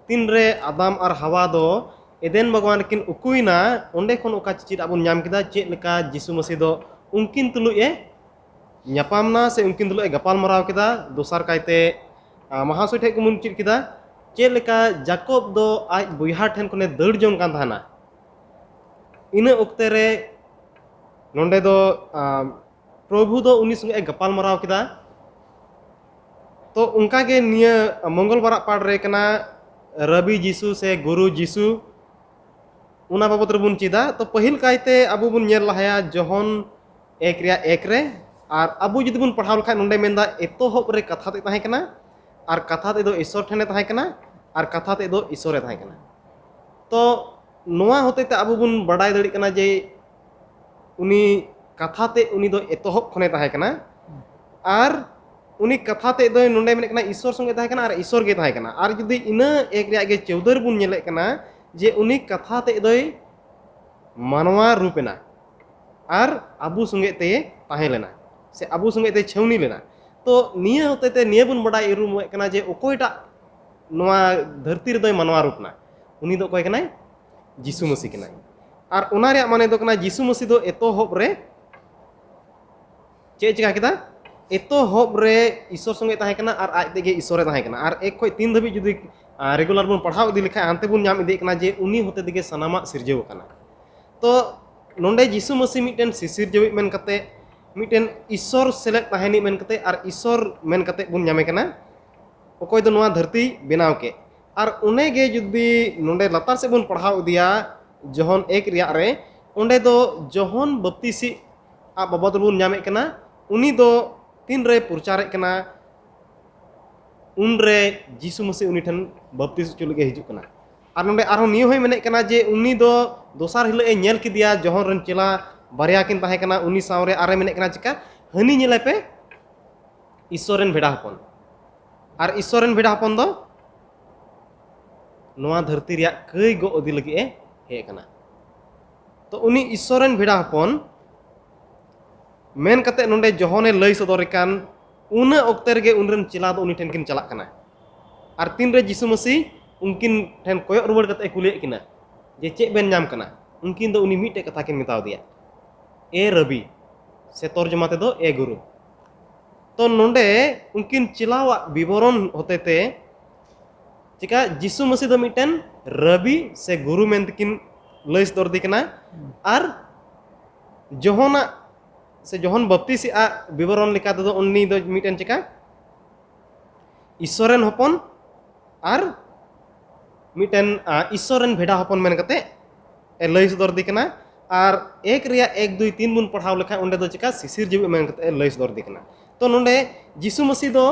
तीन रे आदम और हवा दो एदेन भगवान किन उकुइना ओंडे खन ओका चिचित अबुन नाम किदा चेक लेका जिसु मसीह दो उनकिन तुलु ए ᱧᱟᱯᱟᱢᱱᱟ से उनकिन तुलु ए गपाल मराव किदा दोसार कायते महाशय ठे को मुन चित किदा चेक लेका जाकोब दो आज बुइहा ठेन कोने दड़ जोन कान थाना इना ओक्ते रे नोंडे दो प्रभु दो उनी संगे गपाल मराव किदा तो उनका के निया मंगलबार पाठ रे कना रवि जिसु से गुरु जिसु उना बाबत रे बुन चिदा तो पहिल कायते अबु बुन नेल लहाया जोहन एक रिया एक रे और अबु जुदी बुन पढ़ाव लखा नोंडे मेंदा एतोहब रे कथा ते ताहे कना और कथा ते दो ईश्वर ठेने ताहे कना और कथा ते दो ईश्वर रे ताहे कना तो नोआ होते ते अबु बुन बडाय दड़ी कना जे उनी कथा ते उनी दो एतोहब खने ताहे कना और उनी कथा ते दो नोंडे मेने कना ईश्वर संगे ताहे कना और ईश्वर गे ताहे कना और जुदी इना एक रिया गे 14 बुन नेले कना जे उनी कथा ते दो मानवा रूपेना और अबु संगे ते ताहे लेना से अबु संगे ते छौनी लेना तो निया होते ते निया बुन बडाय इरुम कना जे ओकोयटा नोआ धरती रे दो मानवा रूपना उनी दो कोय कना जिसु मसीह कना और ओना रे माने दो कना जिसु मसीह दो एतोहब रे चे चिका किदा एतोहब रे ईश्वर संगे ताहे कना और आज तेगे ईश्वर ताहे कना और एक खोय 3 धबी जुदी रेगुलर बुन पढ़ाव इदी लेखा आनते बुन नाम इदी कना जे उनी होते दिगे सनामा सिरजेव कना तो नोंडे जिसु मसीह मिटेन सिसिर जेवी मेन कते मिटेन ईश्वर सेलेक ताहेनी मेन कते और ईश्वर मेन कते बुन नामे कना ओकोय दो नोआ धरती बेनाव के और उन्हें गे जुदी नोंडे लतार से बुन पढ़ाव दिया जोहन एक रिया रे ओंडे दो जोहन बपतिसी आ बाबत बुन नामे कना उनी दो तीन रे प्रचार कना उन रे जिसु मसीह उनी ठन बपतिस चुलगे हिजु कना और नोंडे आरो नियो होय मेने कना जे उनी दो दोसार हिलो ए नेल किदिया जोहन रन चिला बारिया किन ताहे कना उनी सावरे आरे मेने कना चिका हनी नेले पे ईश्वरेन भेड़ा हपन और ईश्वरेन भेड़ा हपन दो नोआ धरती रिया कई गो इदी लगी ए हे कना तो उनी ईश्वरेन भेड़ा हपन मेन कते नोंडे जोहने लई सदर कान उन ओक्ते रेगे उनरन चिला दो उनी ठेन किन चलाक कना और तीन रे यीशु मसीह उनकिन ठेन कोयक रुवाड़ कते कुलिए किना जे चेक बेन नाम कना उनकिन दो उनी मिटे कथा किन मिताव दिया ए रबी से तर्जमा ते दो ए गुरु तो नोंडे उनकिन चिलावा विवरण होते ते चिका यीशु मसीह दो मिटन रबी से गुरु मेन तकिन लई सदर दी कना और जोहना से जोहन बपतिस आ विवरण लिखा दो उन्नी दो मिटन चिका ईश्वरन हपन और मिटन ईश्वरन भेड़ा हपन मेन कते ए लई सदर दी कना और एक रिया 1 2 3 बुन पढ़ाव लेखा उंडे दो चिका सिसिर जीव मेन कते लई सदर दी कना तो नोंडे यीशु मसीह दो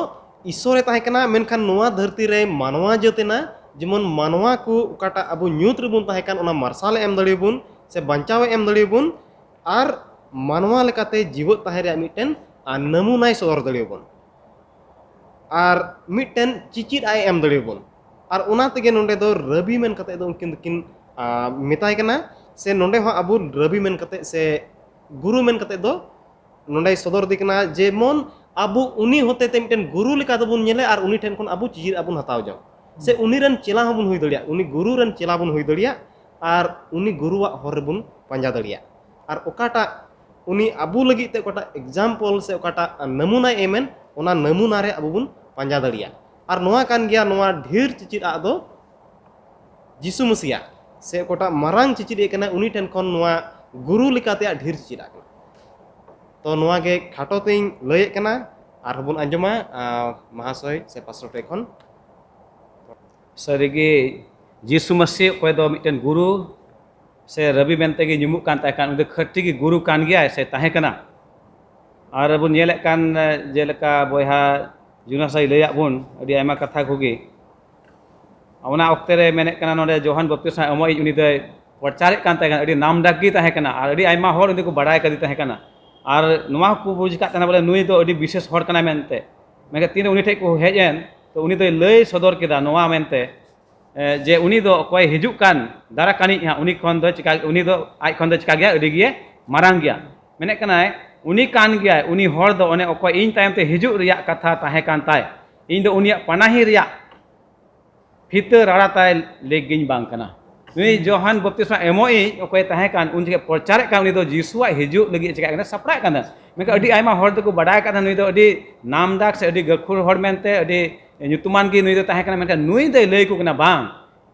ईश्वरे ताहे कना मेनखान नोआ धरती रे मानवा जतेना जेमन मानवा को उकाटा अबु न्यूत रे बुन ताहे कान ओना मार्साल एम दड़े बुन से बंचाव एम दड़े बुन और मानवा लेकाते जीवत ताहे रे मिटन नमूनाय सदर दड़े बुन और मिटन चिचित आय एम दड़े बुन और ओना तेगे नोंडे दो रबी मेन कते दो उनकिन किन मिताय कना से नोंडे हो अबु रबी मेन कते से गुरु मेन कते दो नोंडे सदर दिकना जेमन अबु उनी होते ते मिटन गुरु लेका दबुन नेले और उनी ठेन कोन अबु चिजिर अबुन हताव जाओ से उनी रन चेला हबुन हुई दड़िया उनी गुरु रन चेला बुन हुई दड़िया और उनी गुरुवा हर बुन पांजा दड़िया और ओकाटा उनी अबु लगी ते ओकाटा एग्जाम्पल से ओकाटा नमूना एमेन ओना नमूना रे अबु बुन पांजा दड़िया और नोआ कान गया नोआ ढेर चिचिर आ दो यीशु मसीह से ओकाटा मारांग चिचिर ए कना उनी ठेन कोन नोआ गुरु लेकाते ढेर चिचिर आ तो नोआ के खाटो तेई लय कना और बन आंजमा महाशय से पास्टर टेखन सारिगे यीशु मसीह कोई दो मिटन गुरु से रवि मेनते गे nyumuk kan tahe kan ude khati gi guru kan gya se tahe kana ar bun nyelek kan jeleka boyha Yunus sai layak bun adi aima katha koge ona okte re menek kana node Johan Baptist amoi uni de percare kan tahe kan adi nam dak gi tahe kana ar adi aima hor undi ko badai kadi tahe kana और नुआ को बुझ कातना बोले नुई दो अडी विशेष हर कना मेनते मेके तीन उनी ठे को हेजन तो उनी दो लय सदर केदा नुआ मेनते जे उनी दो कोई हिजुक कान दारा कानी हा उनी खन दो चिका उनी दो आज खन दो चिका गया अडी गिए मारांग गया मेने कनाय उनी कान गया उनी हर दो ओने ओको इन टाइम ते हिजुक रिया कथा ताहे कान ताय इन दो उनिया पनाही रिया फितर राड़ा ताय लेगिन बांग कना नुई जोहान बपतिस्मा एमोई ओकोय ताहे कान उन जगह प्रचार का उनी दो यीशुआ हिजुक लगी चिका कना सपड़ा कना मेका अडी आयमा हर दो को बडाय कना नुई दो अडी नामदाक से अडी गखुर हर मेनते अडी nyutuman gi नुई दो ताहे कना मेका नुई दो लय को कना बांग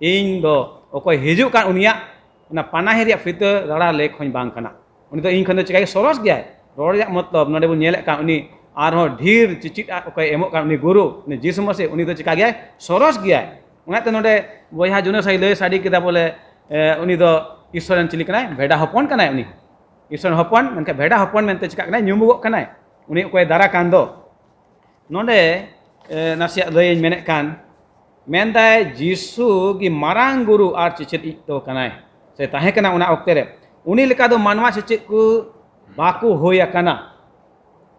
इन दो ओकोय हिजुक कान उनिया ना पनाही रिया फितर राड़ा ले खोय बांग कना उनी दो इन खन दो चिका सरस गया रोड या मतलब नडे बु नेले का उनी आर हो ढीर चिचित ओकोय एमो कान उनी गुरु उनी यीशु मसीह उनी दो चिका गया सरस गया उनाते नोडे बोया जुनस आई लय साडी केदा बोले उनी दो ईश्वरन चिली कनाय भेड़ा हपन कनाय उनी ईश्वर हपन मेनका भेड़ा हपन मेनते चिका कनाय nyumugok कनाय उनी ओकोय दारा कान दो नोडे नासिया लय मेने कान मेनदाय यीशु गी मारांग गुरु आर चिचित इ तो कनाय से ताहे कना उना ओक्ते रे उनी लेका दो मानवा चिचित को बाकु होया कना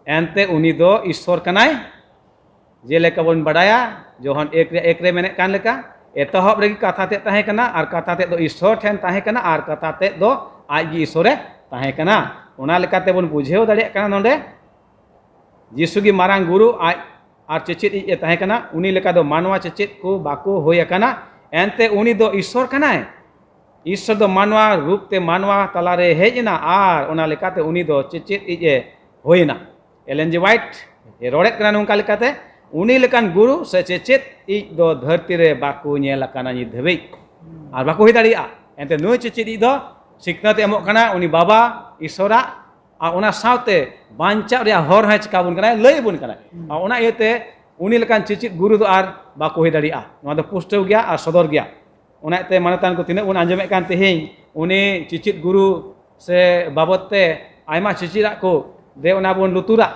एनते उनी दो ईश्वर कनाय जेलेका बन बडाया जोहन एक रे मेने कान लेका एतहब रेगी कथा ते ताहे कना आर कथा ते दो ईश्वर ठेन ताहे कना आर कथा ते दो आज गी ईश्वरे ताहे कना ओना लेकाते बन बुझेव दाड़िया कना नोंडे यीशु गी मारांग गुरु आज आर चिचित इ ताहे कना उनी लेका दो मानवा चिचित को बाकु होया कना एनते उनी दो ईश्वर कनाय ईश्वर दो मानवा रूप ते मानवा तलारे हेजना आर ओना लेकाते उनी दो चिचित इ होइना एलेन जी वाइट ए रोड़े कना नोंका लेकाते उनी लेकान गुरु से चेचेत इ दो धरती रे बाकु नेला काना नि धबे आर बाकु होई दाड़िया एनते नुई चेचेत इ दो सिकनत एमोक काना उनी बाबा ईश्वरा आ ओना सावते बांचा रे हर है चिका बुन काना लय बुन काना आ ओना इते उनी लेकान चेचेत गुरु दो आर बाकु होई दाड़िया नोआ दो पुष्टव गया आर सदर गया ओना इते मानतान को तिने उन आंजमे कान तेहें उनी चेचेत गुरु से बाबतते आयमा चेचेरा को दे ओना बुन लुतुरा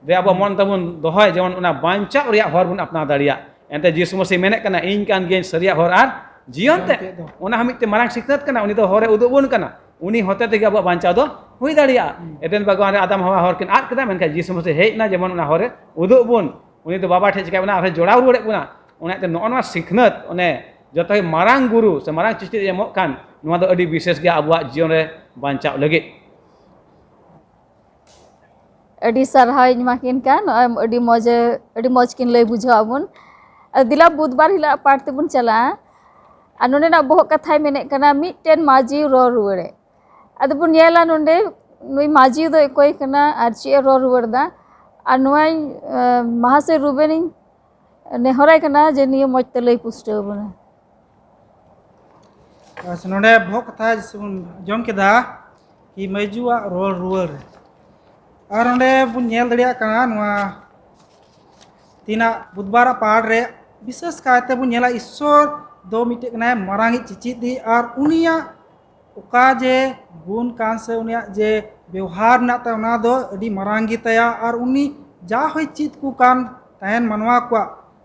दे अब मन तबुन दोहय जेमन उना बांचा रिया हर बुन अपना दाड़िया एनते यीशु मसीह मेने कना इन कान गेन सरिया हर आर जीवन ते ओना हमिते मारांग सिखनत कना उनी दो हरे उदुबुन कना उनी होते ते अब बांचा दो हुई दाड़िया एदेन भगवान रे आदम हवा हर किन आद कदा मेनका जीसु मसीह हेजना जेमन उना हरे उदुग बुन उनी तो बाबा ठे चिका बना आरे जोड़ाव रुड़े बुना उनाते नोनवा सिखनत उने जतो मारांग गुरु से मारांग चिचित एमोग कान नुआ दो अडी विशेष गया आबुआ जीवन रे बांचाव लगे अडी सरहाय माकिन कान अडी मौज किन लय बुझाव बुन दिला बुधवार हिला पाठ तेबुन चला आ नोंडे ना बहुत कथाय मेने कना मिटेन माजी रो रुड़े अद बुन येला नोंडे नुई माजी दो कोई कना आर चे रो रुड़दा आ नुआय महाशय रूबेन नेहराय कना जे निय मौज ते लय पुष्टव बुना नोंडे बहुत कथा जिसुन जम केदा कि मैजुआ रोल रुअर और नोंडे बुन नेल दड़िया कना नुआ तीना बुधवार पाठ रे विशेष कायते बुन नेला ईश्वर दो मिटे कना मारांगी चिचित दी और उनिया उका जे गुण कान से उनिया जे व्यवहार ना ता उना दो अडी मारांगी तया और उनी जा होय चित को कान तहन मनवा को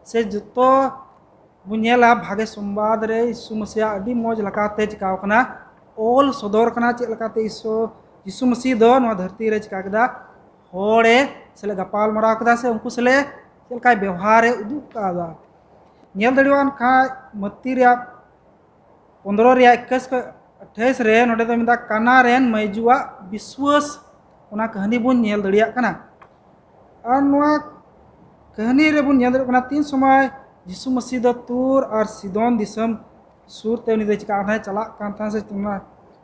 से जतो बुनेला भागे संवाद रे यीशु मसीह अडी मौज लकाते चिकाव कना ओल सदर कना चे लकाते यीशु मसीह दो नवा धरती रे चिका कदा होड़े सेले गपाल मराव कदा से उनको सेले चलका व्यवहार रे उदुक कादा नेल दड़िवान खा मत्ती रे 15 रे 21 को 28 रे नोडे तो मिदा काना रेन मैजुआ विश्वास उना कहानी बुन नेल दड़िया कना और नवा कहानी रे बुन नेल कना तीन समय यीशु मसीह द तूर और सिदोन दिसम सूर ते उनी दे चिका था चला कान था से तुना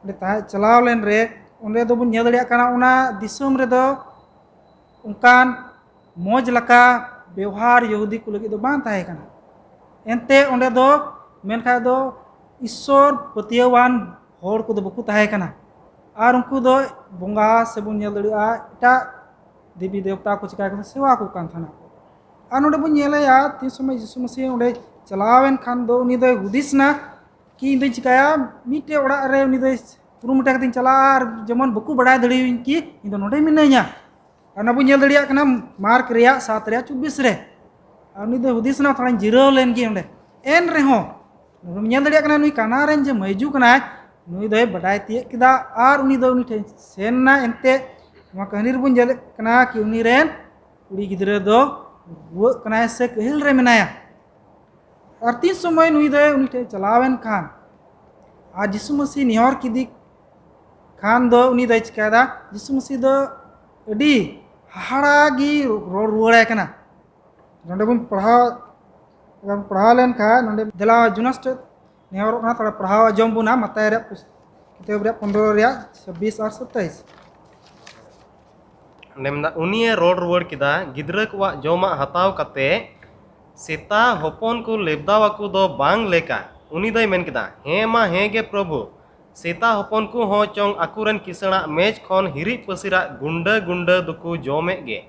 ले ता चलाव लेन रे उनरे दो बुन नेल दड़िया कना उना दिसम रे दो उनकान मौज लका व्यवहार यहूदी को लगी दो बां ताहे कना एनते उनरे दो मेनखा दो ईश्वर पतियवान होड़ को दो बकु ताहे कना और उनको दो बोंगा से बुन नेल दड़िया एटा देवी देवता को चिका कर सेवा को कान थाना और नोडे बुन नेले या तीन समय यीशु मसीह उडे चलावेन खान दो उनी दो हुदिसना कि इन चिकाया मिटे ओड़ा रे उनी दो पुरुमटा कतिन चला और जेमन बकु बड़ाय दड़ी कि इन दो नोडे मिनैया और ना बुन नेल दड़िया कना मार्क रिया 7 रे 24 रे और उनी दो हुदिसना थोड़ा जिराव लेन गी उडे एन रे हो नेल दड़िया कना नुई काना रेन जे मैजू कना नुई दो बड़ाय तिय किदा और उनी दो उनी ठे सेनना एनते मा कहानी रे बुन जेले कना कि उनी रेन कुड़ी गिदरे दो वो कना से कहल रे मेनाया और तीन समय नुई दे उनी ठे चलावेन खान आज यीशु मसीह निहर किदी खान दो उनी दे चिकादा यीशु मसीह दो अडी हाड़ागी रोड रुआड़े कना नोंडे बुन पढ़ाव लेन खा नोंडे देला जुनस्ट निहर कना थोड़ा पढ़ाव जम बुना मताय रे किताब रे 15 रे 26 और 27 नेमदा उनिये रोड रुआड़ किदा गिद्रा को जोमा हताव कते सेता होपन को लेबदावा को दो बांग लेका उनी दय मेन किदा हे मा हे गे प्रभु सेता होपन को हो चोंग अकुरन किसणा मेज खन हिरि पसिरा गुंडा गुंडा दुकु जोमे गे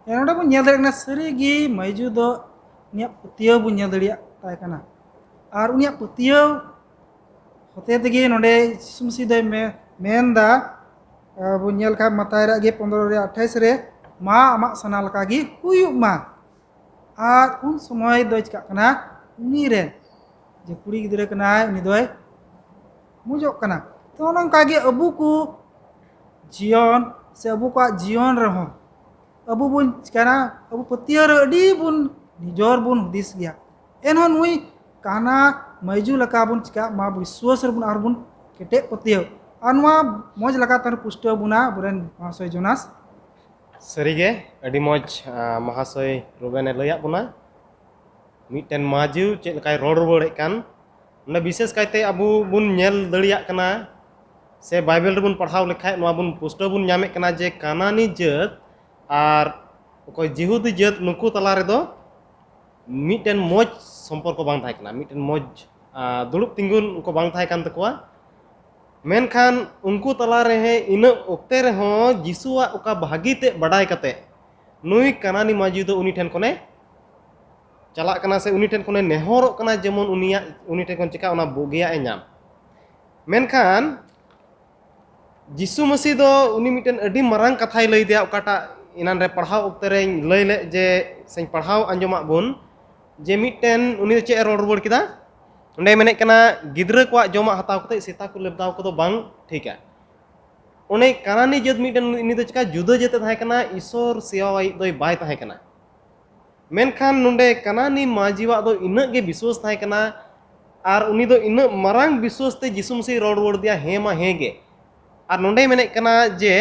नोंडे बुन नेल दड़िया सरी गी मैजू दो उनिया पतियो बुन नेल दड़िया ताय कना और उनिया पतियो होते तगे नोंडे यीशु मसीह दय मेनदा बुन नेल खा मताय रे 15 रे 28 रे मा आमा सना लका गी हुयुग मा और उन समय दो चिका कना उनी रे जे कुड़ी गिदरे कना उनी दोय मुजो कना तो नंका गे अबू को जीवन से अबू का जीवन रहो अबू बुन चिकाना अबू पतियो रे अडी बुन निजोर बुन हुदिस गया एनहो नुई काना मैजू लका बुन चिका मा विश्वास रे बुन आर बुन केटे पतियो अनवा मौज लगा तर पुष्टो बुना बुरेन महाशय जोनास सरीगे अडी मौज महाशय रुबेन लया बुना मिटेन माजू चे लकाय रोड रुआड़ कान ना विशेष कायते अबू बुन नेल दड़िया कना से बाइबल रे बुन पढ़ाव लेखाय नवा बुन पुष्टो बुन नामे कना जे कानानी जात और कोई जिहुदी जात नुकु तला रे दो मिटेन मौज संपर्क बांग थाय कना मिटेन मौज दुड़ुब तिंगुन उनको बांग थाय कान तकवा मेनखान उनको तला रहे इन ओक्ते रहो जिसुआ उका भागी ते बड़ाई कते नुई कानानी माजी दो उनी ठेन कोने चला कना से उनी ठेन कोने नेहर कना जेमन उनी ठेन कोन चिका उना बोगिया ए नाम मेनखान जिसु मसीह दो उनी मिटेन अडी मरांग कथाय लई दिया उकाटा इनान रे पढ़ाव ओक्ते रे लई ले जे सें पढ़ाव अंजमा बुन जे मिटेन उनी चे रोड रुआड़ किदा उन्हें मेने कना गिद्रा को जोमा हताव कते सेता को लेबदाव को दो बांग ठीक है उन्हें कानानी जत मिटन इनी तो चिका जुदा जते थाहे कना ईश्वर सेवाई दोय बाय थाहे कना मेनखान नोंडे कानानी माजीवा दो इना गे विश्वास थाहे कना आर उनी दो इना मरांग विश्वास ते जिसु मसीह रोड रोड दिया हे मा हे गे आर नोंडे मेने कना जे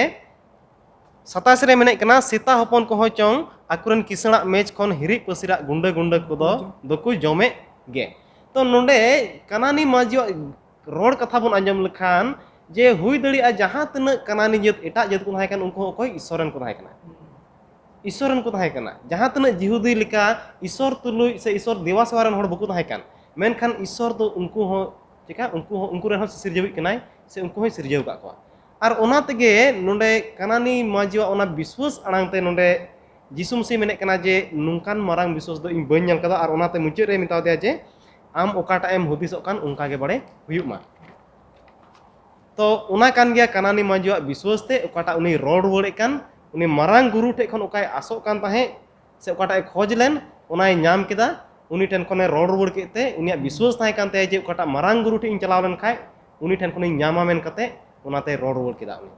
27 रे मेने कना सीता हपन को चोंग आकुरन किसणा मैच खन हिरी पसिरा गुंडा गुंडा को दो जमे गे तो नोंडे कानानी माजीवा रोड कथा बन आंजम लखान जे हुई दड़िया जहां तना कानानी जत एटा जत को थाहे कन उनको कोई ईश्वरन को थाहे कना ईश्वरन को थाहे कना जहां तना जिहुदी लिका ईश्वर तुलुई से ईश्वर देवा सेवारन होड़ बको थाहे कन मेनखान ईश्वर तो उनको हो चिका उनको रे हो सिरजवी कनाय से उनको हो सिरजव का को आर ओना तेगे नोंडे कानानी माजीवा ओना विश्वास अड़ांगते नोंडे जिसु मसीह मेने कना जे नुंकान मारांग विश्वास दो इन बन कदा आर ओनाते मुचाद रे मिताव दिया जे आम ओकाटा एम हुदिसोक कान उनका गे बड़े हुयुक मा तो उना कान गया कानानी माजीवा विश्वास ते ओकाटा उनी रोड वड़े कान उनी मारांग गुरु ठे खन ओकाय आसोक कान ताहे से ओकाटा खोज लेन ओनाय ᱧᱟᱢ केदा उनी ठेन खने रोड वड़ केते उनिया विश्वास ताहे कान ते जे ओकाटा मारांग गुरु ठे इन चलाव लेन खाय उनी ठेन खने ᱧामा मेन कते उनाते रोड वड़ केदा उनी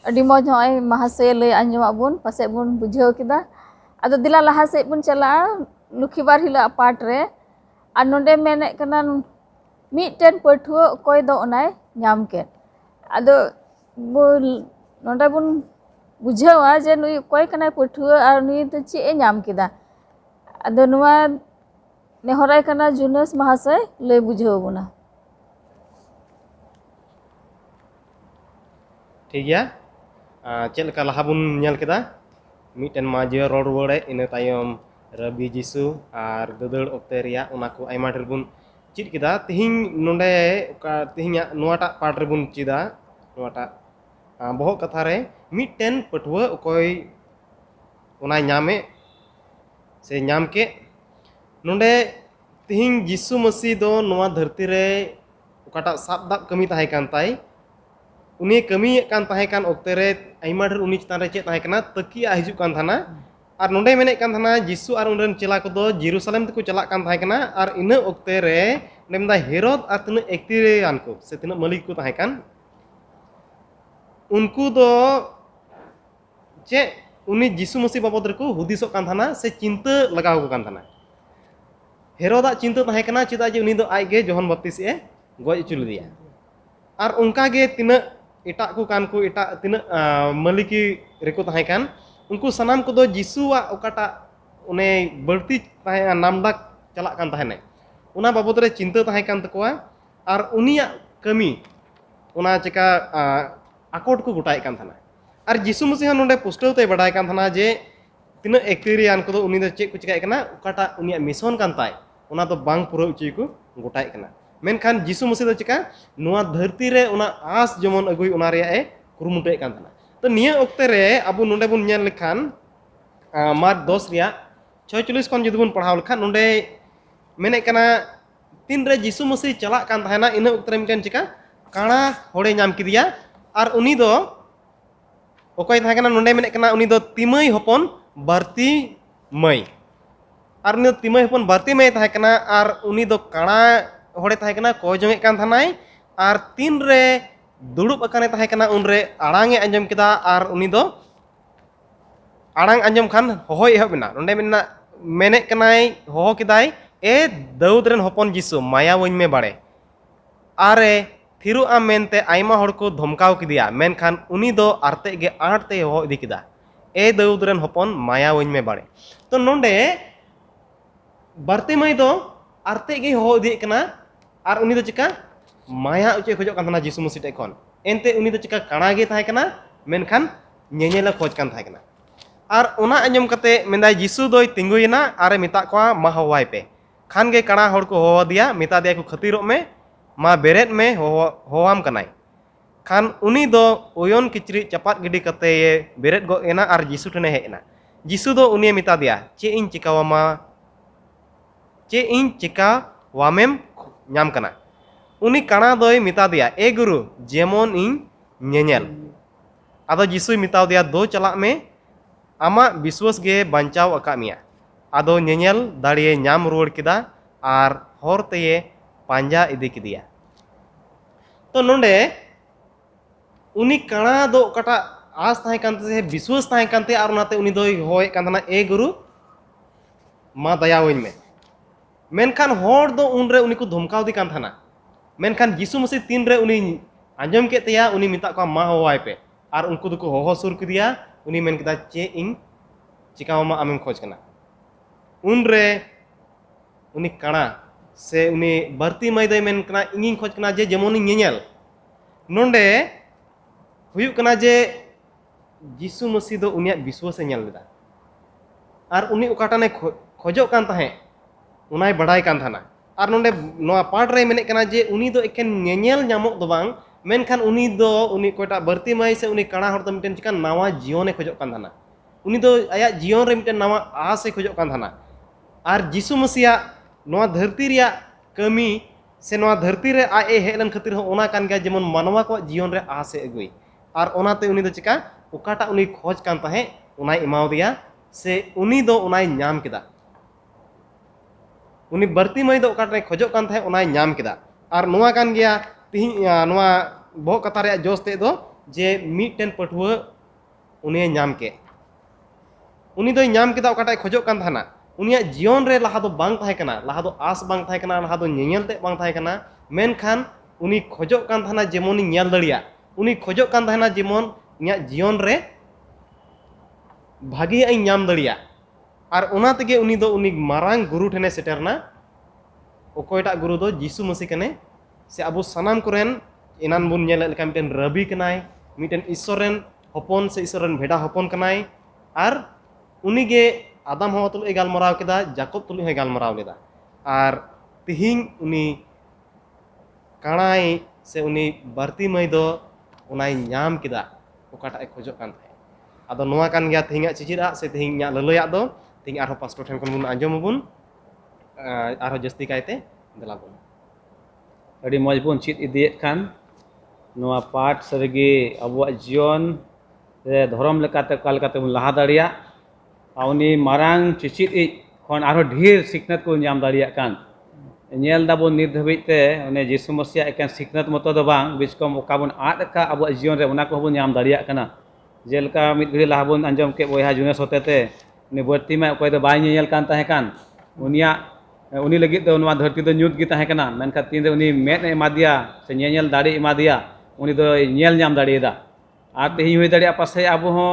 अडी मौज होय महाशय लय आंजमा बुन पासे बुन बुझाव केदा आदो दिला लहा से बुन चला लुखीबार हिला पार्ट रे आ नोंडे मेने कना मिटन पठुआ कोई दो ओनाय ᱧᱟᱢ के आदो नोंडे बुन बुझावा जे नुई कोई कना पठुआ आर नुई तो चे ए ᱧाम केदा आदो नुवा नेहराय कना जुनस महाशय लय बुझाव बुना ठीक गया चल का लहा बुन नेल केदा मिटन माजीवा रोड वड़े इन तायम रबी जिसु और ददड़ ओक्ते रिया उना को आयमा ढेर बुन चिद केदा तिहिं नोंडे तिहिं नोवाटा पार्ट रे बुन चिदा नोवाटा बहुत कथा रे मिटन पठुआ कोई उना ᱧᱟᱢे से ᱧᱟᱢ के नोंडे तिहिं जिसु मसीह दो नोवा धरती रे ओकाटा साब दाब कमी ताहे कान ताई उनी कमी कान ताहे कान ओक्ते रे आयमा ढेर उनी चितान रे चे ताहे काना तकिया हिजु कान थाना और नोंडे मेने कान थाना जिसु और उनरन चेला को दो जेरूशलेम तक चला कान थाहे काना और इना ओक्ते रे नेमदा हेरोद और तना एक्टिरियान को से तना मलिक को ताहे कान उनको दो चे उनी जिसु मसीह बाबद रे को हुदिसो कान थाना से चिंता लगाव को कान थाना हेरोदा चिंता ताहे काना चिदा जे उनी दो आइगे जोहन बप्तिस ए गoj इचु लिया और उनका गे तिना एटा को कान को एटा तिना मलिकी रेको ताहे कान उनको सनाम को दो जिसुआ ओकाटा उन्हें बढ़ती ताहे नामडाक चला कान ताहे उना बाबद रे चिंता ताहे कान तकोआ और उनिया कमी उना चिका आकोट को गोटाय कान थाना और जिसु मसीह नोंडे पुस्टल ते बडाय कान थाना जे तिना एक्टेरियान को दो उनी दो चेक को चिकाय काना ओकाटा उनिया मिशन कान ताय उना तो बांग पुरा उची को गोटाय काना मेनखान जिसु मसीह दो चिका नुआ धरती रे उना आस जमन अगुई उना रे ए कुरुमुटे कान थाना तो निया ओक्ते रे अबु नोंडे बुन नेल लेखान मार्क 10 रिया 46 खन जदि बुन पढ़ाव लेखान नोंडे मेने कना तीन रे जिसु मसीह चला कान थाना इन ओक्ते रे मिटन चिका काणा होड़े ᱧᱟᱢ किदिया और उनी दो ओकय थाहे कना नोंडे मेने कना उनी दो तिमय हपन बारती मई और उनी तिमय हपन बारती मई थाहे कना और उनी दो काणा होड़े थाहे कना को जंगे कान थानाय और तीन रे दुड़ुब अकाने ताहे कना उनरे आड़ांगे अंजम केदा और उनी दो आड़ांग अंजम खान होय एहबना नोंडे मेना मेने कनाय हो केदाय ए दाऊद रेन हपन जिसु माया वኝ में बाड़े आरे थिरु आम मेनते आयमा हड़ को धमकाव किदिया मेनखान उनी दो आरते गे आठते हो इदी किदा ए दाऊद रेन हपन माया वኝ में बाड़े तो नोंडे बारते मई दो आरते गे हो इदी कना और उनी दो चिका माया उचे खोज कान थाना जिसु मसीह टेखन एनते उनी दो चिका काणा गे थाहे कना मेनखान ñeñela खोज कान थाहे कना और उना अंजम कते मेंदाय जिसु दोय तिंगुयना आरे मिता कोआ मा हवाय पे खान गे काणा हड़ को हो दिया मिता दिया को खतिरों में मा बेरेट में होवाम कनाय खान उनी दो ओयन किचरी चपात गिडी कते ये बेरेट गो एना और जिसु ठने हेना जिसु दो उनी मिता दिया चे इन चिकावामा चे इन चिका वामेम ᱧᱟᱢ कना उनी काणा दोय मिता दिया ए गुरु जेमन इन ñeñel आदो जिसुय मिताव दिया दो चलाक में आमा विश्वास गे बांचाव अका मिया आदो ñeñel दाड़िये ᱧाम रुवाड़ किदा और हर ते पांजा इदी किदिया तो नोंडे उनी कणा दो कटा आस ताहे कांते से विश्वास ताहे कांते और उनाते उनी दोय होय कांतना ए गुरु मा दयावኝ में मेनखान होड़ दो उनरे उनी को धमकाव दी कान थाना मेनखान यीशु मसीह तीन रे उनी आंजम के तेया उनी मिता को मा होवाय पे और उनको दुको होहो सुर किदिया उनी मेन किदा चे इन चिकावमा आमेम खोज कना उन रे उनी कणा से उनी भर्ती मई दे मेन कना इंगिन खोज कना जे जेमोनी ñeñel नोंडे हुयु कना जे यीशु मसीह दो उनिया विश्वास ñel लेदा और उनी ओकाटाने खोजो कान ताहे उनाय बड़ाय कान थाना और नोंडे नोआ पाठ रे मेने कना जे उनी दो एकेन ñeñel ñामोक दो बांग मेनखान उनी दो उनी कोटा भर्ती मई से उनी कणा हर दो मिटेन चिका नावा जीवन खोजो कान थाना उनी दो आया जीवन रे मिटेन नावा आस खोजो कान थाना और यीशु मसीह नोआ धरती रिया कमी से नोआ धरती रे आ ए हेलन खातिर हो ओना कान गया जेमन मानवा को जीवन रे आस अगुई और ओनाते उनी दो चिका ओकाटा उनी खोज कान ताहे उनाय इमाव दिया से उनी दो उनाय ñam केदा उनी भर्ती मई दो ओकाटा खोजो कान ताहे उनाय ñam केदा और नोआ कान गया तिहि नोआ बहु कथा रे जोस ते दो जे मिटेन पठुआ उनी ñam के उनी दो ñam केदा ओकाटा खोजो कान थाना उनिया जीवन रे लहा दो बांग ताहे कना लहा दो आस बांग ताहे कना लहा दो ñeñel ते बांग ताहे कना मेनखान उनी खोजो कान थाना जेमोनी ñel दड़िया उनी खोजो कान थाना जेमोन इया जीवन रे भागी आई ñam दड़िया और ओना तेगे उनी दो उनी मारांग गुरु ठेने सेटरना ओकोयटा गुरु दो यीशु मसीह कने से अबो सनाम कोरेन इनान बुन ñel लेका मिटेन रबी कनाय मिटेन ईश्वरन हपन से ईश्वरन भेड़ा हपन कनाय और उनी गे आदम हवा तुलु गालमराव केदा जाकोब तुलु है गालमराव लेदा और तिहिं उनी कणाई से उनी भर्ती मई दो उनाय ñam केदा ओकाटा खोजो कान थाय आदो नोआ कान गया तिहिंगा चिचिरा से तिहिंगा ललया दो तिहिं आरो पास्टर ठेन कोन बुन आंजमबुन आरो जस्ती कायते देलाबुन अड़ी मौज बुन चित इदियेत खान नोआ पाठ सरगे अबुआ जीवन रे धर्म लेकाते काल लेकाते बुन लहा दाड़िया उनी मारांग चिचित खन आरो ढेर सिखनत को ñam दाड़िया कान ñel दाबो नित धबिते उनी यीशु मसीह एकान सिखनत मतो दो बांग बिचकम ओका बुन आद का अबुआ जीवन रे उना को बुन ñam दाड़िया कना जेलका मित घड़ी लहा बुन आंजम के बोया जुनेस होतेते उनी भर्ती में ओकय दो बाय ñeñel कान ताहे कान उनिया उनी लगित दो नोआ धरती दो ñुत गी ताहे कना मेनखा तीन रे उनी मेद एमा दिया से ñeñel दाड़ी एमा दिया उनी दो ñel ñam दाड़ियेदा आर तेहि हुई दाड़िया पासे आबो हो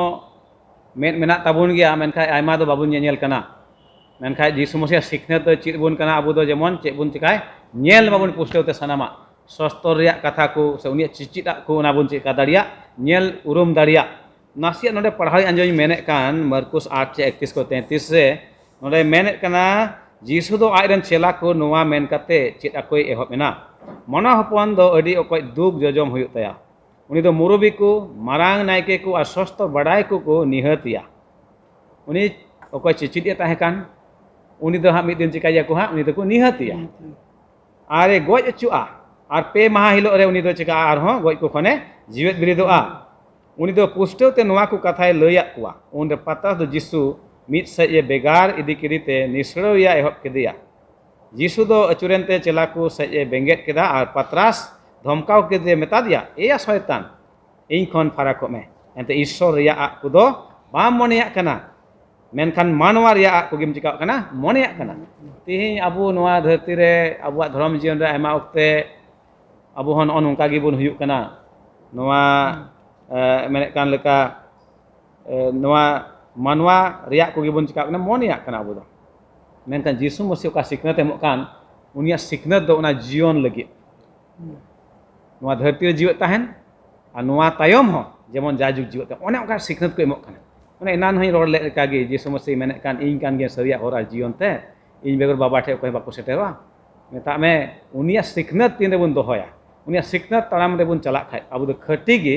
मेद मेना ताबुन गया मेनखा आयमा दो बाबुन ñeñel कना मेनखा यीशु मसीह सिखनत दो चित बुन कना अबो दो जेमन चेक बुन चिकाय ñel बाबुन पुष्टवते सनामा सस्तर रिया कथा को से उनी चिचिदा को ना बुन चिका दाड़िया ñel उरुम दाड़िया नासिया नोडे पढ़ाई आंजम मेने कान मरकुस 8:31 को 33 से नोडे मेने कना यीशु दो आयरन चेला को नोआ मेन काते चित अकोय एहबेना मना हपन दो अडी अकोय दुख जजम हुयु तया उनी दो मुरबी को मारांग नायके को और सस्तर बड़ाई को निहतिया उनी अकोय चिचिदिया ताहे कान उनी दो हा मिद दिन चिकाया को हा उनी दो को निहतिया आरे गoj अचुआ और पे माह हिलो रे उनी दो चिका आर हो गoj को खने जीवित बिरिदोआ उनी दो पुष्टवते नोआ को कथाय लैया कुआ उन पता दो यीशु मिद से ये बेगार इदी किरीते निसड़ोया एहब केदिया यीशु दो अचुरेनते चेला को से ये बेंगेट केदा और पतरास धमकाव केदे मेता दिया एया शैतान इन खन फराको में एंते ईश्वर रिया आ कुदो बाम मोनेया कना मेनखान मानवा रिया आ कुगिम चिकाव कना मोनेया कना तिहि अबु नोआ धरती रे अबुआ धर्म जीवन रे आयमा ओक्ते अबु हन अनका गिबुन हुयु कना नोआ मेने कान लेका नोआ मानवा रिया को गिबुन चिका कना मोनिया कना अबु दो मेनखान यीशु मसीह का सिखनत एमो कान उनिया सिखनत दो उना जीवन लगी नोआ धरती रे जीवत ताहेन आ नोआ तायम हो जेमन जाजुग जीवत ओने ओका सिखनत को एमो काना ओने एनान हई रोड लेका गे यीशु मसीह मेने कान इन कान गे सरिया होरा जीवन ते इन बेगर बाबा ठे कोय बाको सेटेरवा मेता में उनिया सिखनत तीन रे बुन दोहया उनिया सिखनत ताराम रे बुन चला खाय अबु दो खटी गे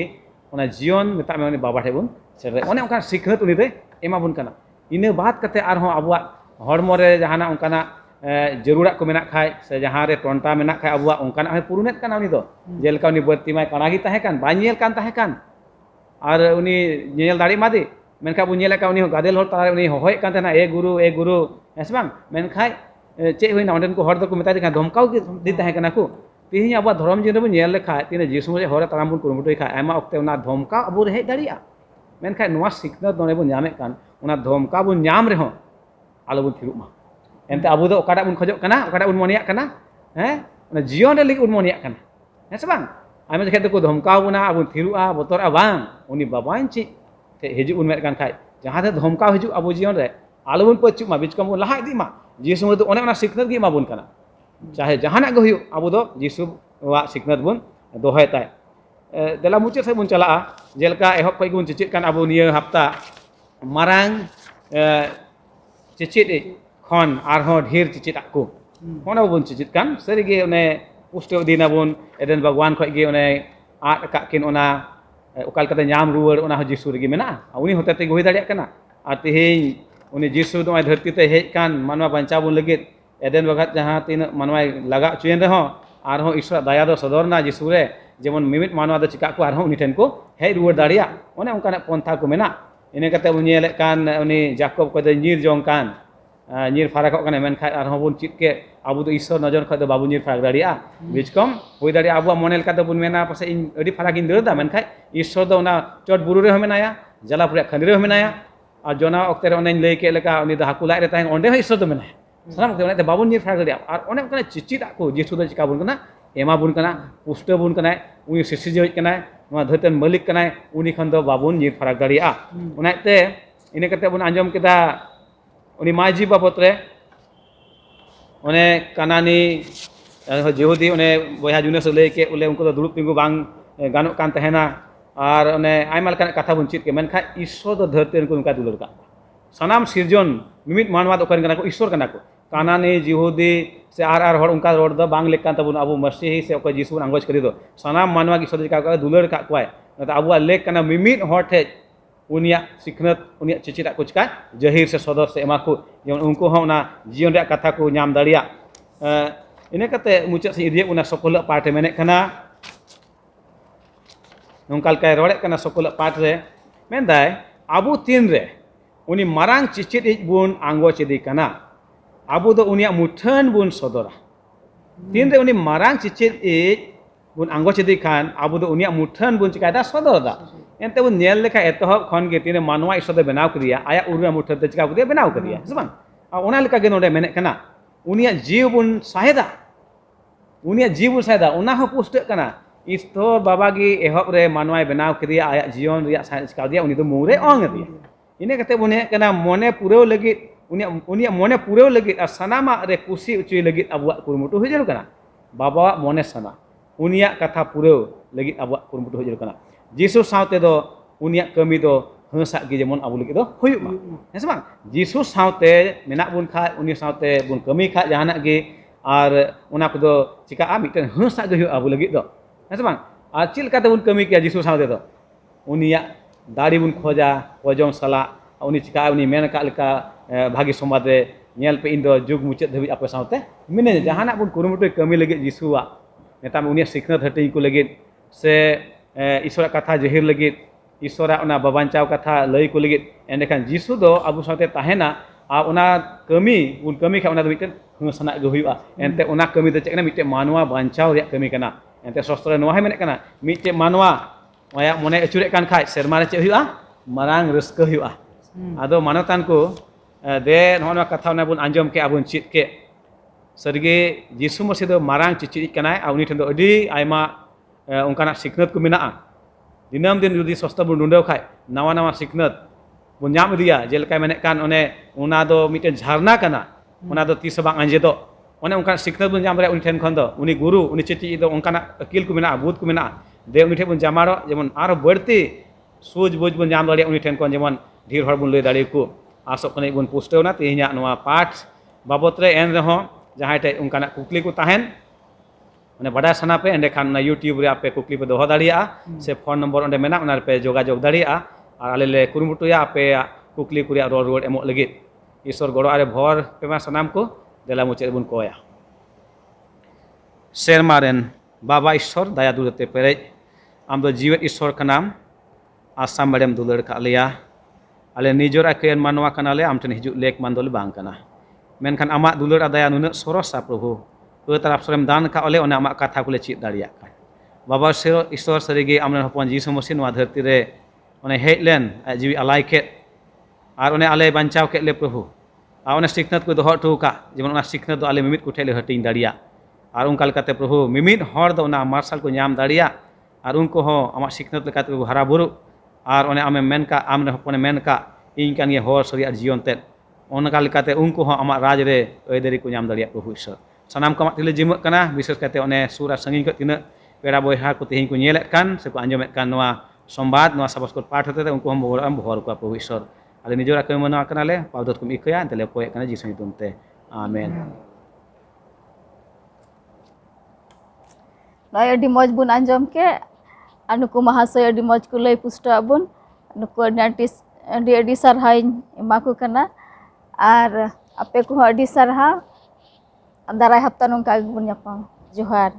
ओना जीवन मेता में उनी बाबा ठे बुन सेरे ओने ओका सिखनत उनी दे एमा बुन कना इने बात कते आर हो अबुआ हड़मो रे जहाना ओंकाना जरूरत को मेना खाय से जहां रे टोंटा मेना खाय अबुआ ओंकाना है पुरुनेत कना उनी दो जेलका उनी बर्ती माय कणागी ताहे कान बाñel कान ताहे कान और उनी ñeñel दाड़ी मादि मेनखा बुन ñेल का उनी गादेल हर तारे उनी होय कान ताना ए गुरु हेस बांग मेनखाय चे होइना ओंडेन को हर दो को मेता दि धमकाव दी ताहे कना को तिहिं अब धर्म जीवन बन नेल लेखा तिने जीसु मसीह हरे ताराम बन कुरुमुटुय खा आयमा अक्ते उना धमका अब हेज दाड़िया मेनखान नोआ सिखनत नोने बन नामे कान उना धमका बन नाम रेहो आलो बन थिरुमा एनते अब दो ओकाटा बन खजोग कना ओकाटा बन मोनिया कना हैं जीवन रे लगी बन मोनिया कना हैं से बांग आयमा जखे तो को धमका बना अब थिरुआ बतरा बांग उनी बाबाइन ची हिजु उन मेट कान खाय जहां ते धमका हिजु अब जीवन रे आलो बन पचुक मा बिचकम बन लहा इदी मा जीसु मसीह ओने ओना सिखनत गी मा बन कना चाहे जहाना गे हुयु अब दो जीसु वा सिखनत बन दोहय ताय देला मुचाद से बन चला जेलका एहब खय बन चिचित कान अब निया हप्ता मारांग चिचित खन आरहो ढेर चिचित आकु होना बन चिचित कान सरिगे ओने पुष्टो दिना बन एदेन भगवान खय गे ओने आद का किन ओना ओकाल कते नाम रुवर ओना जीसु रेगे मेना उनी होते ते होय दाड़िया कना आर तेहें उनी जीसु दो धरती ते हेज कान मानवा बंचा बन लगित एदेन बगत जहां तीन मानवा लगा चुयन रहो आरहो ईश्वर दया दो सदरना जीसु रे जेमन मिमित मानवा दो चिका को आरहो उनी ठेन को हेज रुवर दाड़िया ओने उनका पंथा को मेना इने कते उन नेले कान उनी जाकोब को नीर जों कान नीर फाराक कान मेनखा आरहो बन चित के अब दो ईश्वर नजर खय दो बाबू नीर फाराक दाड़िया बिचकम होय दाड़िया अब मनेल का बन मेना पासे इन अडी फाराक इन दरदा मेनखा ईश्वर दो ना चोट बुरु रे मेनाया जलापुर खंदी रे मेनाया और जोना अक्ते रे ओने लय के लेका उनी द हाकु लाय रे ताहें ओंडे ईश्वर दो मेनाया सानाम के ओने बाबू नीर फाराक दाड़िया और ओने कने चिचित आको जीसु दो चिका बन कना एमा बुन कना पुष्ट बुन कना उनी सिसिजय कना नवा धरतन मालिक कना उनी खन दो बाबू नीर फाराक दाड़िया ओनाते इने कते बुन आंजम केदा उनी माजी बाबत रे ओने कानानी जेहुदी ओने बया जुनेस लय के उले उनको दुड़ुब तिंगु बांग गानो कान तहेना और ओने आयमा लकान कथा बुन चित के मेनखा ईश्वर दो धरती को उनका दुलर का सनाम सिरजन मिमित मानवा दो कना को ईश्वर कना को कानानी जेहुदी से आर हर उनका रोड दो बांग लेकान तबुन अबु मसीही से ओको जीसु अंगोज करी दो सनाम मानवा की सदि का दुलर का कोय अबु लेक कना मिमित हर ठे उनिया सिखनत उनिया चिचिता को चिका जहिर से सदर से एमा को जेमन उनको हो ना जीवन रे कथा को नाम दाड़िया इने कते मुचाद से इदिया उना सकल पार्ट मेने कना नोंकाल काय रोड़े कना सकल पार्ट रे मेनदाय अबु तीन रे उनी मारांग चिचित बुन आंगोच इदी कना अबु दो उनिया मुठन बुन सदरा तीन रे उनी मारांग चिचित बुन आंगोच इदी खान अबु दो उनिया मुठन बुन चिका दा सदर दा एनते बुन नेल लेखा एतहब खन गे तीन मानवा ईश्वर दे बनाव करिया आया उरुना मुठन ते चिका करिया बनाव करिया सबां ओना लेखा गे नोडे मेने कना उनिया जीव बुन साहेदा उनिया जीव बुन साहेदा ओना हो पुष्ट कना ईश्वर बाबा गी एहब रे मानवाय बनाव करिया आया जीवन रिया चिका दिया उनी दो मुरे ओंग दिया इने कते बुने कना मने पुरेव लगी उनिया मने पुरेव लगी आ सनामा रे कुसी उचुय लगी अबुआ कुरुमुटु हो जरु कना बाबा मने सना उनिया कथा पुरेव लगी अबुआ कुरुमुटु हो जरु कना जीसु सावते दो उनिया कमी दो हंसा गे जेमन अबु लगी दो हुयुमा हेसे बांग जीसु सावते मेना बुन खा उनि सावते बुन कमी खा जहाना गे और उना को दो चिका आ मिटन हंसा गे हुयु अबु लगी दो हेसे बांग आ चिल काते बुन कमी के जीसु सावते दो उनिया दाड़ी बुन खोजा खोजों सला उनी चिका उनी मेन का लेका भागी समाज रे नेल पे इन दो जुग मुचाद धबी आपे सावते मिने जहाना बुन कुरुमुटु कमी लगी जीसुआ नेता में उनिया सिखनत हटई को लगी से ईश्वर कथा जहिर लगी ईश्वर ओना बाबांचाव कथा लय को लगी एंडेखान जीसु दो अबु साथे ताहेना आ ओना कमी उन कमी खा ओना दो मिटन हंसना गे हुयुआ एनते ओना कमी दो चेकना मिटे मानवा बांचाव रे कमी कना एनते शास्त्र नोहा मेने कना मिटे मानवा माया मने अचुरे कान खाय सेरमा रे चे हुयुआ मारांग रस्क हुयुआ आदो मानवतान को दे नोना कथा ओना बुन आंजम के अबुन चित के सरगे जीसु मसीह दो मारांग चिचित कनाय आ उनी ठन दो अडी आयमा उनकाना सिखनत को मेना दिनम दिन जुदी सस्ता बुन डुंडव खाय नवा नवा सिखनत बुन नाम दिया जेलका मेने कान ओने उना दो मिटे झरना कना उना दो तीस बांग आंजे दो ओने उनका सिखनत बुन नाम रे उनी ठेन खन दो उनी गुरु उनी चिचित दो उनकाना अकिल को मेना बुध को मेना दे उनी ठे बुन जामारो जेमन आरो बड़ती सूझ बुझ बुन नाम दाड़िया उनी ठेन खन जेमन ढेर हर बुन लय दाड़े को आसो कने बुन पुष्टवना तेहिया नवा पाठ बाबत रे एन रहो जहां टे उनकाना कुकली को ताहेन मैंने बड़ा सना पे एंडे खान यूट्यूब रे आपे कुकली पे दोहो दाड़िया से फोन नंबर ओंडे मेना उनार पे जोगाजोग दाड़िया और आले ले कुरुमुटुया आपे कुकली कुरिया रोड रोड एमो लगी ईश्वर गड़ो आरे भर पेमा सनाम को देला मुचे बुन कोया शेरमारेन बाबा ईश्वर दया दुलते पेरेज आम दो जीवित ईश्वर का नाम आसाम बड़ेम दुलर का लिया आले निजोर आकेन मानवा कनाले आम ठन हिजु लेक मानदोल बांग कना मेनखान आमा दुलर दया नुना सरसा प्रभु तरफ सरेम दान का ओले आमा कथा को चीज दाड़िया बाबा ईश्वर सरीगे आमरे हपन जीसु मसीह नवा धरती रे ओने हेज लेन जीवी अलाय के और उन्हें आले बचाव के ले प्रभु और उन्हें सिखनत को दोहर टू का जेमन सिखनत आले मिमित को ठेले हटिंग दाड़िया और उनका लेकाते प्रभु मिमित हर दो ना मार्शल को नाम दाड़िया और उनको हो आमा सिखनत लेकाते को हरा बुरु और उन्हें आमे मेन का आमने हपने मेन का इन कान ये हर सरिया जीवन ते उनका लेकाते उनको हो आमा राज रे ओयदेरी को नाम दाड़िया प्रभु ईश्वर सनाम को तिले जिमक कना विशेष करते उन्हें सूरा संगीन को तिना पेड़ा बोहा को तेहिं को नेलेत कान से को आंजमेत कान नवा संवाद नवा सबस को पाठ होते उनको हम भोर को प्रभु ईश्वर आले निजोरा के मना कनाले पावदत को इखया तले कोय कना जीसु nyutum te amen Noi adi moj bun anjom ke anu ku mahasaya adi moj ku lay pusta bun anu ku adi sarhain emaku kana ar ape ku adi sarha darai hafta nungka bun nyapang johar